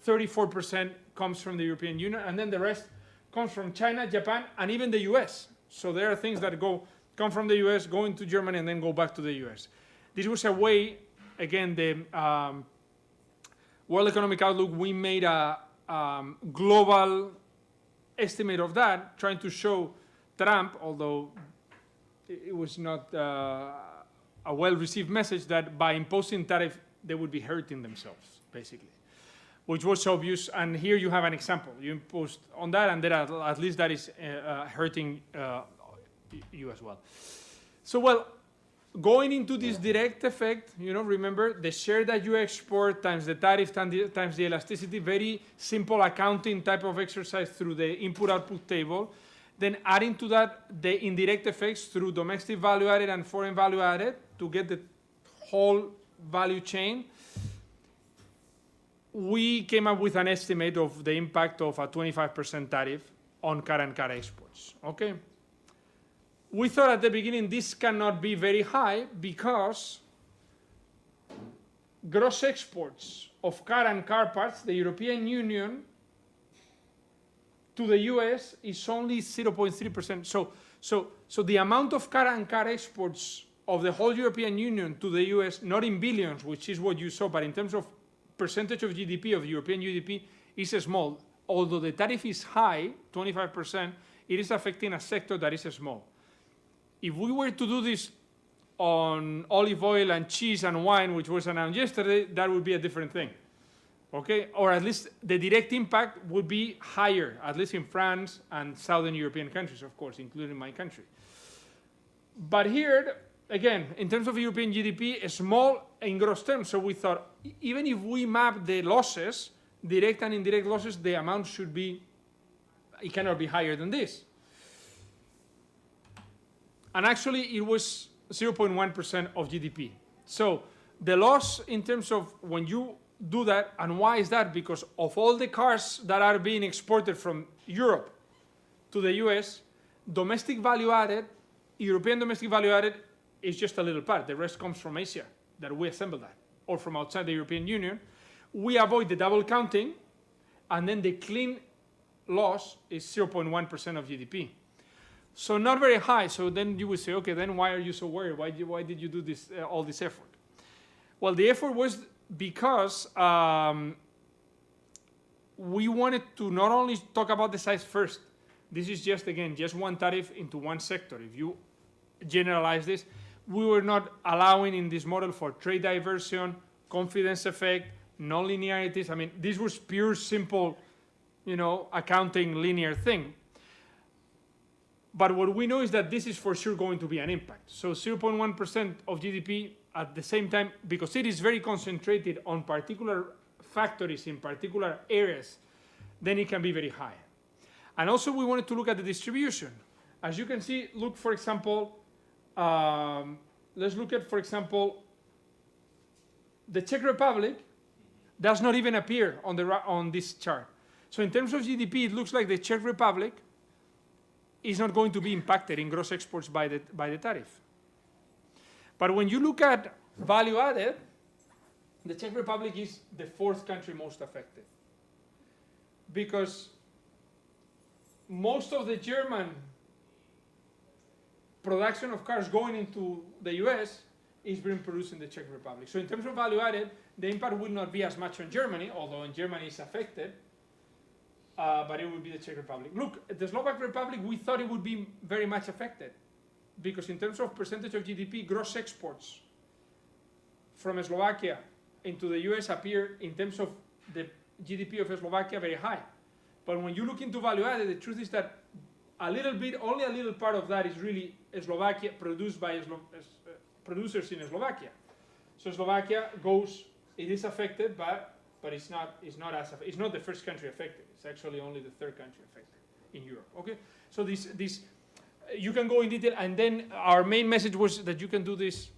Speaker 1: 34% comes from the European Union, and then the rest comes from China, Japan, and even the US. So there are things that come from the US, go into Germany, and then go back to the US. This was a way, again, the World Economic Outlook, we made a global estimate of that, trying to show Trump, although it was not a well-received message, that by imposing tariff, they would be hurting themselves, basically, which was obvious. And here you have an example. You imposed on that, and at least that is hurting you as well. So, well, going into this direct effect, remember the share that you export times the tariff times the elasticity, very simple accounting type of exercise through the input-output table. Then adding to that the indirect effects through domestic value added and foreign value added to get the whole value chain. We came up with an estimate of the impact of a 25% tariff on car and car exports, okay? We thought at the beginning this cannot be very high because gross exports of car and car parts, the European Union, to the US is only 0.3%. So the amount of car and car exports of the whole European Union to the US, not in billions, which is what you saw, but in terms of percentage of GDP, of European GDP, is small. Although the tariff is high, 25%, it is affecting a sector that is small. If we were to do this on olive oil and cheese and wine, which was announced yesterday, that would be a different thing. Okay, or at least the direct impact would be higher, at least in France and Southern European countries, of course, including my country. But here, again, in terms of European GDP, small in gross terms. So we thought, even if we map the losses, direct and indirect losses, the amount should be, it cannot be higher than this. And actually, it was 0.1% of GDP. So the loss in terms of when you do that, and why is that? Because of all the cars that are being exported from Europe to the US, domestic value added, European domestic value added is just a little part. The rest comes from Asia, that we assemble that, or from outside the European Union. We avoid the double counting, and then the clean loss is 0.1% of GDP. So not very high. So then you would say, okay, then why are you so worried? Why did you do this all this effort? Well, the effort was because we wanted to not only talk about the size first. This is just, again, just one tariff into one sector. If you generalize this, we were not allowing in this model for trade diversion, confidence effect, non-linearities. I mean, this was pure, simple, accounting linear thing. But what we know is that this is for sure going to be an impact. So 0.1% of GDP at the same time, because it is very concentrated on particular factories in particular areas, then it can be very high. And also we wanted to look at the distribution. As you can see, look, for example, let's look at, for example, the Czech Republic does not even appear on this chart. So in terms of GDP, it looks like the Czech Republic is not going to be impacted in gross exports by the tariff. But when you look at value added, the Czech Republic is the fourth country most affected. Because most of the German production of cars going into the US is being produced in the Czech Republic. So in terms of value added, the impact will not be as much on Germany, although in Germany it's affected, but it would be the Czech Republic. Look, the Slovak Republic, we thought it would be very much affected, because in terms of percentage of GDP, gross exports from Slovakia into the US appear in terms of the GDP of Slovakia very high. But when you look into value added, the truth is that a little bit, only a little part of that is really Slovakia, produced by producers in Slovakia. So Slovakia it is affected, but it's not the first country affected. It's actually only the third country affected in Europe. Okay, so this you can go in detail, and then our main message was that you can do this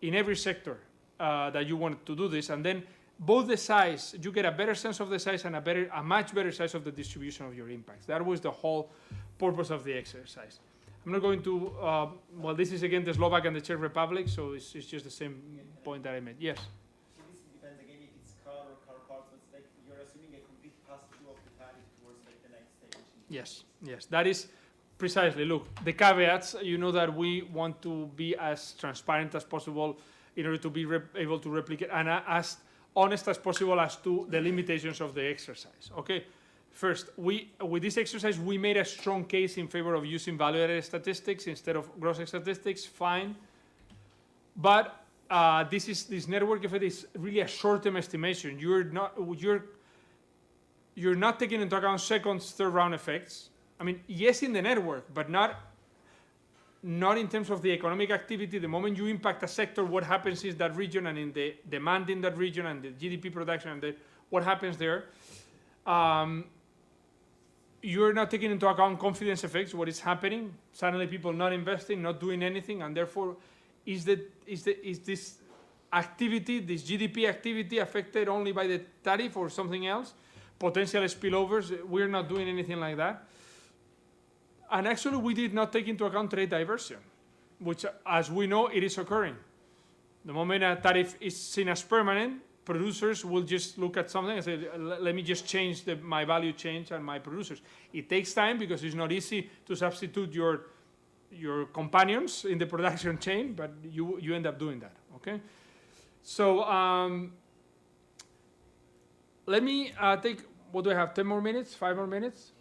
Speaker 1: in every sector that you want to do this, and then both the size, you get a better sense of the size and a much better size of the distribution of your impacts. That was the whole purpose of the exercise. I'm not going to, this is again the Slovak and the Czech Republic, so it's just the same point that I made. Yes?
Speaker 3: So this depends again if it's car or car parts
Speaker 1: Yes, that is precisely. Look, the caveats, you know that we want to be as transparent as possible in order to be able to replicate, and as honest as possible as to the limitations of the exercise. Okay, first, with this exercise, we made a strong case in favor of using value-added statistics instead of gross statistics, fine. But this network effect is really a short-term estimation. You're not taking into account second, third round effects. I mean, yes, in the network, but not in terms of the economic activity. The moment you impact a sector, what happens in that region and in the demand in that region and the GDP production and what happens there. You're not taking into account confidence effects, what is happening. Suddenly people not investing, not doing anything, and therefore is this activity, this GDP activity affected only by the tariff or something else? Potential spillovers, we're not doing anything like that. And actually, we did not take into account trade diversion, which, as we know, it is occurring. The moment a tariff is seen as permanent, producers will just look at something and say, let me just change my value change and my producers. It takes time because it's not easy to substitute your companions in the production chain, but you end up doing that, okay? So let me take, what do I have, 10 more minutes, 5 more minutes?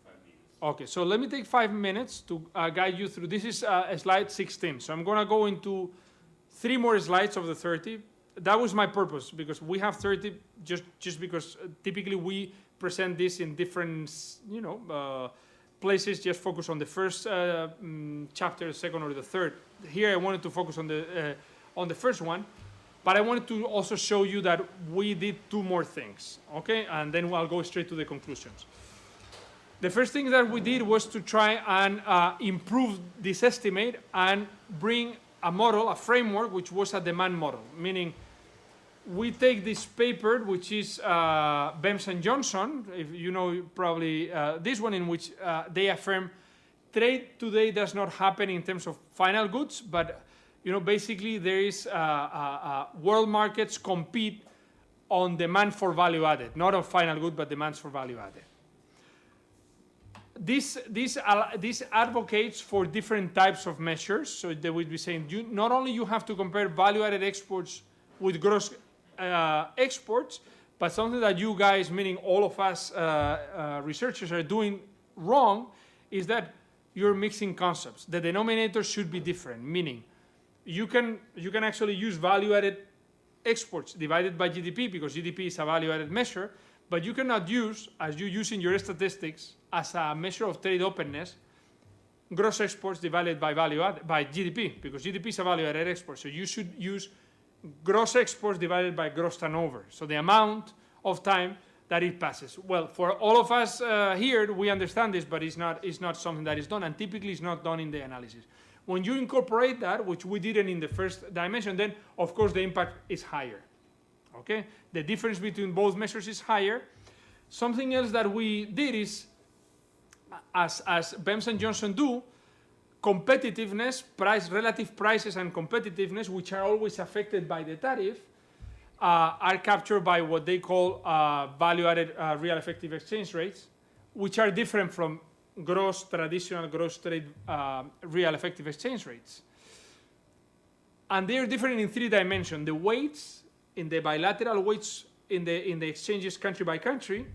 Speaker 5: 5 minutes.
Speaker 1: Okay, so let me take 5 minutes to guide you through. This is slide 16. So I'm gonna go into 3 more slides of the 30. That was my purpose, because we have 30 just because typically we present this in different, places, just focus on the first chapter, the second or the third. Here I wanted to focus on the first one, but I wanted to also show you that we did 2 more things, okay? And then I'll go straight to the conclusions. The first thing that we did was to try and improve this estimate and bring a model, a framework, which was a demand model, meaning we take this paper, which is Bems and Johnson, if you know probably this one, in which they affirm trade today does not happen in terms of final goods, but basically there is world markets compete on demand for value added, not on final good, but demands for value added. This advocates for different types of measures. So they would be saying, not only you have to compare value-added exports with gross exports, but something that you guys, meaning all of us researchers, are doing wrong is that you're mixing concepts. The denominator should be different, meaning you can actually use value-added exports divided by GDP, because GDP is a value-added measure, but you cannot use, as you use in your statistics, as a measure of trade openness, gross exports divided by by GDP, because GDP is a value-added export. So you should use gross exports divided by gross turnover. So the amount of time that it passes. Well, for all of us here, we understand this, but it's not something that is done, and typically it's not done in the analysis. When you incorporate that, which we didn't in the first dimension, then of course the impact is higher. Okay, the difference between both measures is higher. Something else that we did is, as Bems and Johnson do, competitiveness, relative prices and competitiveness, which are always affected by the tariff, are captured by what they call value-added real effective exchange rates, which are different from traditional gross trade real effective exchange rates. And they are different in 3 dimensions. The weights, in the bilateral weights in the exchanges country by country,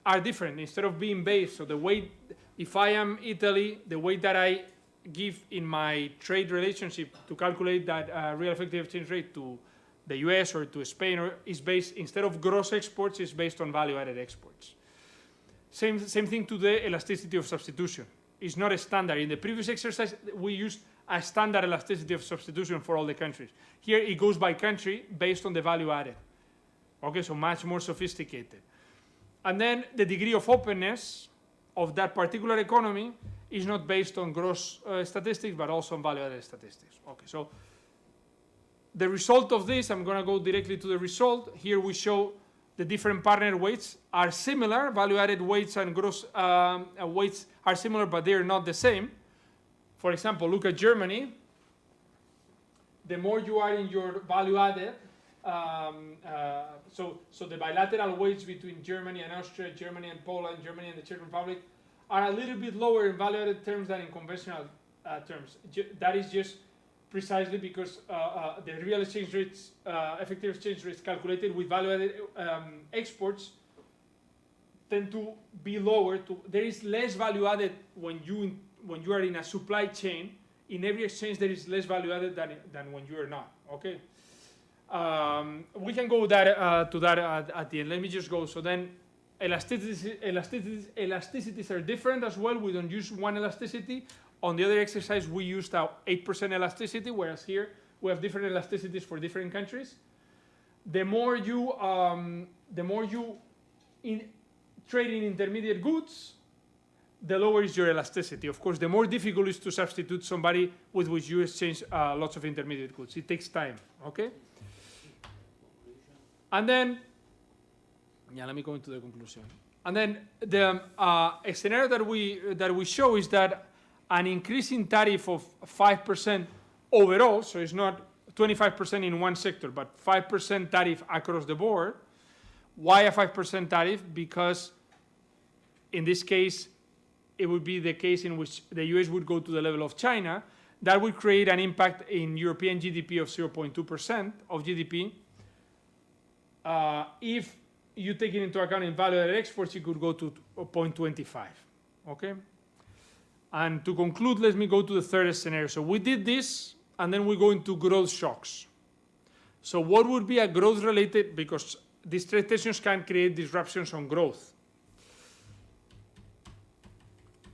Speaker 1: are different. Instead of being based, so the weight, if I am Italy, the weight that I give in my trade relationship to calculate that real effective exchange rate to the US or to Spain is based, instead of gross exports, is based on value-added exports. Same thing to the elasticity of substitution. It's not a standard. In the previous exercise, we used a standard elasticity of substitution for all the countries. Here, it goes by country based on the value added. Okay, so much more sophisticated. And then the degree of openness of that particular economy is not based on gross statistics, but also on value-added statistics. Okay, so the result of this, I'm going to go directly to the result. Here we show the different partner weights are similar. Value-added weights and gross weights are similar, but they are not the same. For example, look at Germany. The more you are in your value-added, so the bilateral weights between Germany and Austria, Germany and Poland, Germany and the Czech Republic are a little bit lower in value-added terms than in conventional terms. That is just precisely because the real exchange rates, effective exchange rates calculated with value-added exports tend to be lower. There is less value added when you are in a supply chain. In every exchange, there is less value added than when you are not. Okay. We can go to that at the end. Let me just go. So then, elasticities are different as well. We don't use one elasticity. On the other exercise, we used our 8% elasticity, whereas here we have different elasticities for different countries. The more you trade in intermediate goods, the lower is your elasticity. Of course, the more difficult it is to substitute somebody with which you exchange lots of intermediate goods. It takes time. Okay. And then, let me go into the conclusion. And then the scenario that we show is that an increasing tariff of 5% overall, so it's not 25% in one sector, but 5% tariff across the board. Why a 5% tariff? Because in this case, it would be the case in which the US would go to the level of China. That would create an impact in European GDP of 0.2% of GDP. If you take it into account in value-added exports, you could go to 0.25. Okay? And to conclude, let me go to the third scenario. So we did this, and then we go into growth shocks. So what would be a growth-related, because these trade tensions can create disruptions on growth.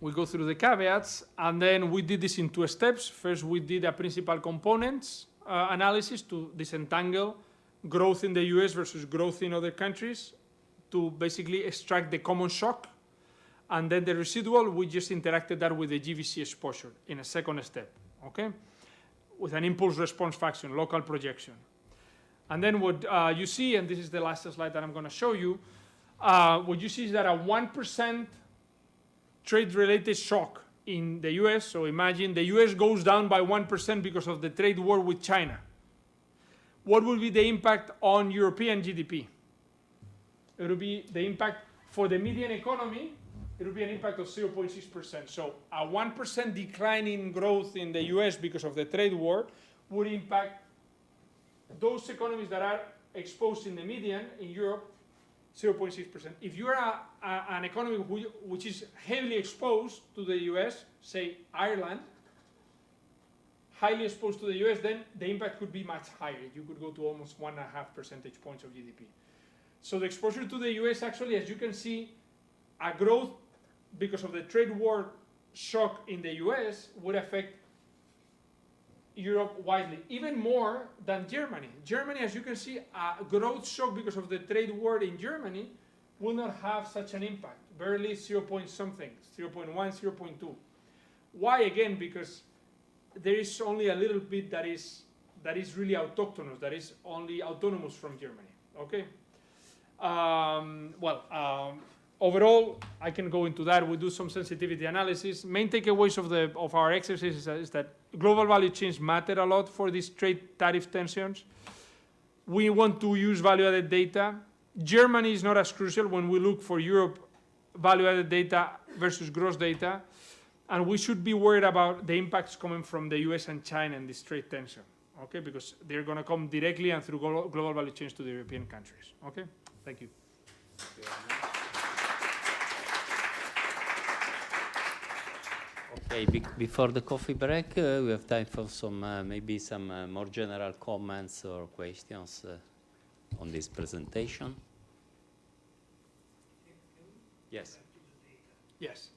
Speaker 1: We go through the caveats, and then we did this in 2 steps. First, we did a principal components analysis to disentangle growth in the US versus growth in other countries to basically extract the common shock. And then the residual, we just interacted that with the GVC exposure in a second step, okay? With an impulse response function, local projection. And then what you see, and this is the last slide that I'm going to show you, what you see is that a 1% trade-related shock in the US, so imagine the US goes down by 1% because of the trade war with China. What will be the impact on European GDP? It will be the impact for the median economy. It will be an impact of 0.6%. So a 1% decline in growth in the US because of the trade war would impact those economies that are exposed in the median in Europe, 0.6%. If you are an economy which is heavily exposed to the US, say Ireland, highly exposed to the US, then the impact could be much higher. You could go to almost 1.5 percentage points of GDP. So the exposure to the US actually, as you can see, a growth because of the trade war shock in the US would affect Europe widely, even more than Germany. Germany, as you can see, a growth shock because of the trade war in Germany will not have such an impact, barely 0 point something, 0.1, 0.2. Why? Again, because there is only a little bit that is really autochthonous, that is only autonomous from Germany, okay? Overall, I can go into that. We do some sensitivity analysis. Main takeaways of our exercise is that global value chains matter a lot for these trade tariff tensions. We want to use value-added data. Germany is not as crucial when we look for Europe value-added data versus gross data. And we should be worried about the impacts coming from the US and China in this trade tension, okay? Because they're going to come directly and through global value chains to the European countries, okay? Thank you.
Speaker 5: Okay, before the coffee break, we have time for some maybe some more general comments or questions on this presentation. Yes.
Speaker 1: Yes.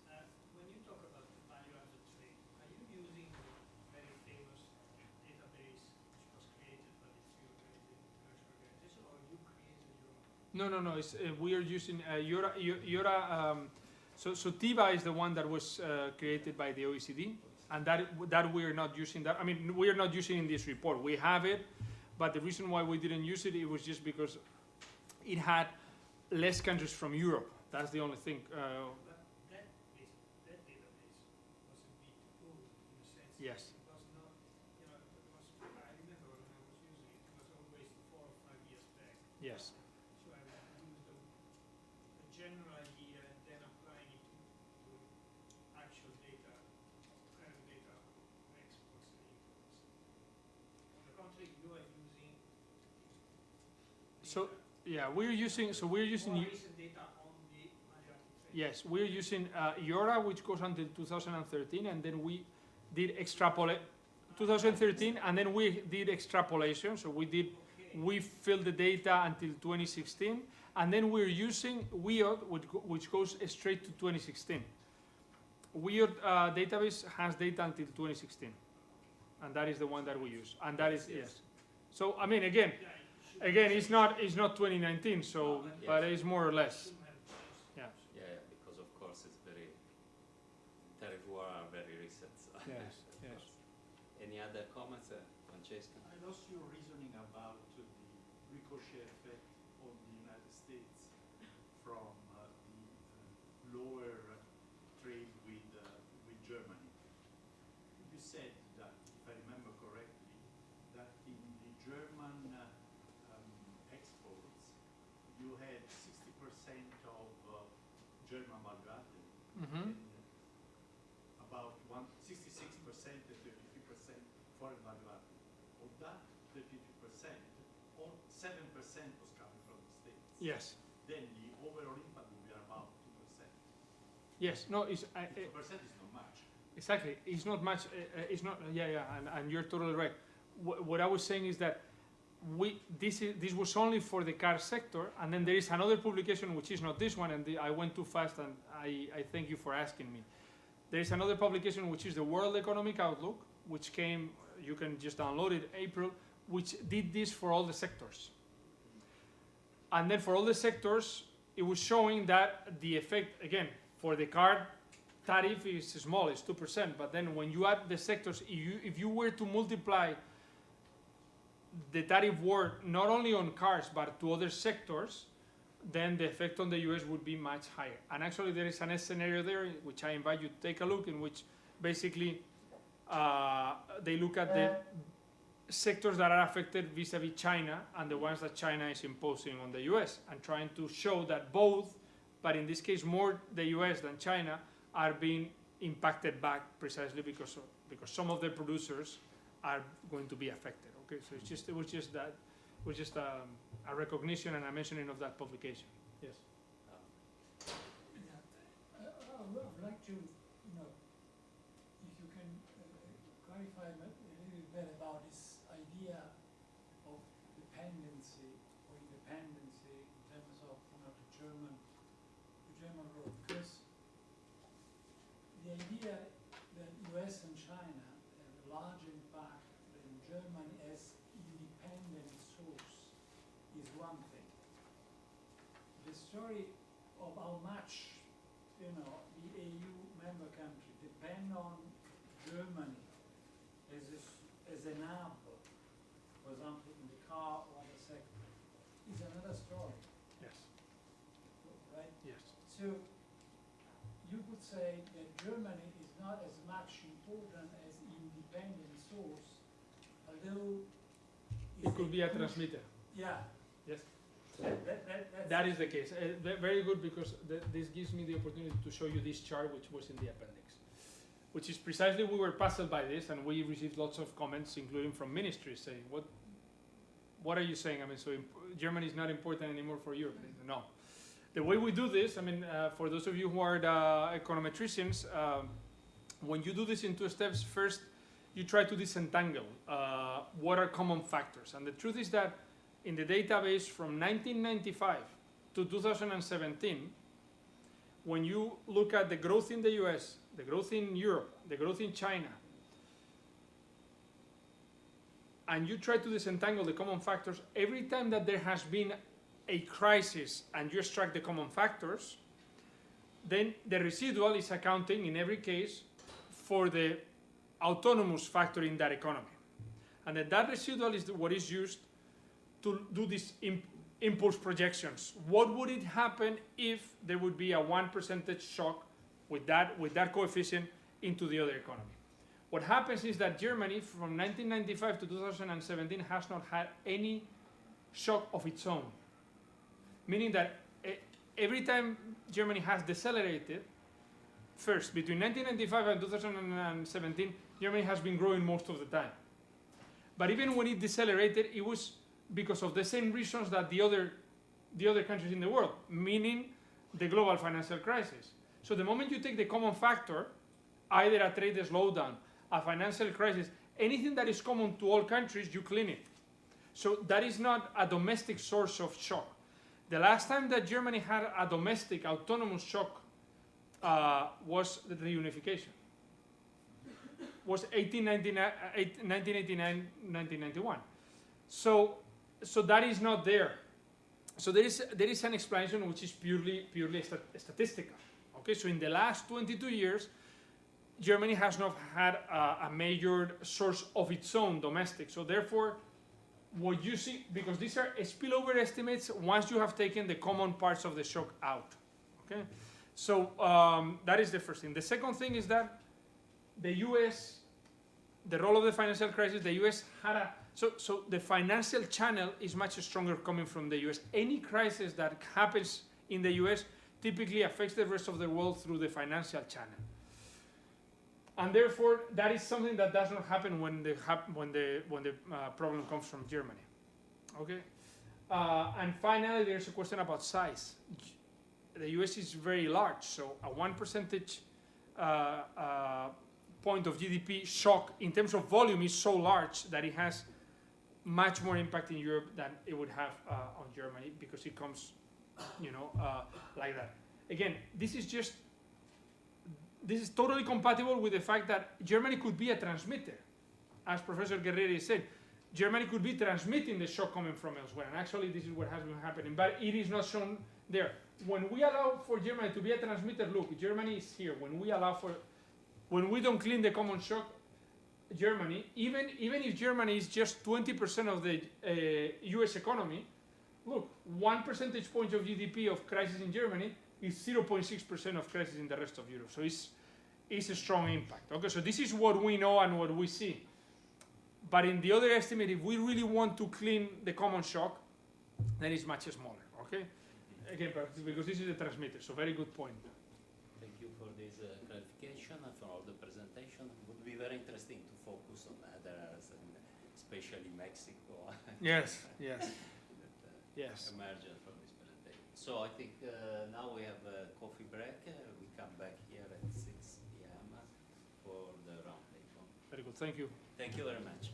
Speaker 4: When you talk about value-added trade, are you using the very famous database which was created by the Free Trade Commercial Organization, or you created your own?
Speaker 1: No. We are using Eura. So TIVA is the one that was created by the OECD, and that we are not using. That, I mean, we are not using in this report. We have it, but the reason why we didn't use it was just because it had less countries from Europe. That's the only thing.
Speaker 4: That database was a bit old in a sense.
Speaker 1: Yes.
Speaker 4: It was not, I remember when I was using it, it was always 4 or 5 years back.
Speaker 1: Yes.
Speaker 4: So I would use the general idea and then applying it to
Speaker 1: So yeah, we're using
Speaker 4: more recent data on the Asiatic trade.
Speaker 1: yes, we're using IORA, which goes until 2013, and then we did extrapolate 2013, and then we did extrapolation. So
Speaker 4: Okay.
Speaker 1: we filled the data until 2016, and then we're using WIOD, which goes straight to 2016. WIOD database has data until 2016, and that is the one that we use, and that is yes. So I mean, again,
Speaker 4: Yeah, it should-
Speaker 1: it's not 2019, so
Speaker 4: No,
Speaker 1: but it's more or less.
Speaker 4: shouldn't have changed.
Speaker 1: Yeah.
Speaker 5: Yeah, because of course it's very, tariff war are very recent. So
Speaker 1: Yes,
Speaker 5: of
Speaker 1: yes.
Speaker 5: course. Any other comments, Francesca?
Speaker 6: I lost your reasoning about the ricochet effect on the United States from the lower trade with Germany. You said that, if I remember correctly, that in the German exports, you had 60% of German value-added
Speaker 1: Mm-hmm.
Speaker 6: and about 66% and 33% foreign value-added. Of that 33%, 7% was coming from the States.
Speaker 1: Yes,
Speaker 6: Then the overall impact will be about 2%.
Speaker 1: yes. No, it's
Speaker 6: 2% is not much.
Speaker 1: exactly. It's not much. It's not. Yeah, and you're totally right. What I was saying is that this was only for the car sector, and then there is another publication which is not this one, and I went too fast, and I thank you for asking me. There is another publication which is the World Economic Outlook, which came. You can just download it. April, which did this for all the sectors, and then for all the sectors, it was showing that the effect again for the car tariff is small, it's 2%. But then when you add the sectors, if you were to multiply the tariff war not only on cars but to other sectors, then the effect on the US would be much higher. And actually there is an scenario there, which I invite you to take a look, in which basically they look at the sectors that are affected vis-a-vis China and the ones that China is imposing on the US, and trying to show that both, but in this case more the US than China, are being impacted back precisely because some of the producers are going to be affected. Okay, so it was just a recognition and a mentioning of that publication. Yes.
Speaker 7: Yeah. I would like to, if you can clarify a little bit about this idea of dependency or independency in terms of the German role, because the idea that US and China have a large impact in Germany as independent source is one thing. The story of how much the EU member country depend on Germany as an hub, for example, in the car or the sector, is another story,
Speaker 1: Yes.
Speaker 7: right?
Speaker 1: Yes.
Speaker 7: So you could say that Germany is not as much important as independent source, although
Speaker 1: It could be a
Speaker 7: push-
Speaker 1: transmitter.
Speaker 7: Yeah.
Speaker 1: Yes.
Speaker 7: That's
Speaker 1: That is the case. Very good, because this gives me the opportunity to show you this chart, which was in the appendix, which is precisely, we were puzzled by this, and we received lots of comments, including from ministries, saying, what are you saying? I mean, so Germany is not important anymore for Europe. No. The way we do this, I mean, for those of you who are the econometricians, when you do this in 2 steps, first you try to disentangle what are common factors. And the truth is that in the database from 1995 to 2017, when you look at the growth in the US, the growth in Europe, the growth in China, and you try to disentangle the common factors, every time that there has been a crisis and you extract the common factors, then the residual is accounting in every case for the autonomous factor in that economy. And then that residual is what is used to do these impulse projections. What would it happen if there would be a 1% shock with that coefficient into the other economy? What happens is that Germany from 1995 to 2017 has not had any shock of its own. Meaning that every time Germany has decelerated, first, between 1995 and 2017, Germany has been growing most of the time. But even when it decelerated, it was because of the same reasons that the other countries in the world, meaning the global financial crisis. So the moment you take the common factor, either a trade slowdown, a financial crisis, anything that is common to all countries, you clean it. So that is not a domestic source of shock. The last time that Germany had a domestic autonomous shock was the reunification. Was 1989, 1991. So that is not there. So there is an explanation which is purely statistical. Okay, so in the last 22 years, Germany has not had a major source of its own domestic. So therefore, what you see, because these are spillover estimates once you have taken the common parts of the shock out. Okay, so that is the first thing. The second thing is that the U.S., the role of the financial crisis, the U.S. had so the financial channel is much stronger coming from the U.S. Any crisis that happens in the U.S. typically affects the rest of the world through the financial channel. And therefore, that is something that does not happen when the problem comes from Germany. Okay, and finally, there's a question about size. The U.S. is very large, so a 1 percentage point of GDP shock in terms of volume is so large that it has much more impact in Europe than it would have on Germany, because it comes, like that. Again, this is totally compatible with the fact that Germany could be a transmitter. As Professor Guerrieri said, Germany could be transmitting the shock coming from elsewhere, and actually this is what has been happening, but it is not shown there. When we allow for Germany to be a transmitter, look, Germany is here. When we don't clean the common shock, Germany, even if Germany is just 20% of the US economy, look, 1 percentage point of GDP of crisis in Germany is 0.6% of crisis in the rest of Europe. So it's a strong impact. Okay, so this is what we know and what we see. But in the other estimate, if we really want to clean the common shock, then it's much smaller. Okay, again, because this is a transmitter. So very good point.
Speaker 5: Thank you for this clarification and for all the presentation. It would be very interesting to focus on other areas, especially Mexico.
Speaker 1: Yes.
Speaker 5: that,
Speaker 1: Yes.
Speaker 5: emergent from this presentation. So I think now we have a coffee break. We come back here at 6 p.m. for the roundtable.
Speaker 1: Very good. Thank you.
Speaker 5: Thank you very much.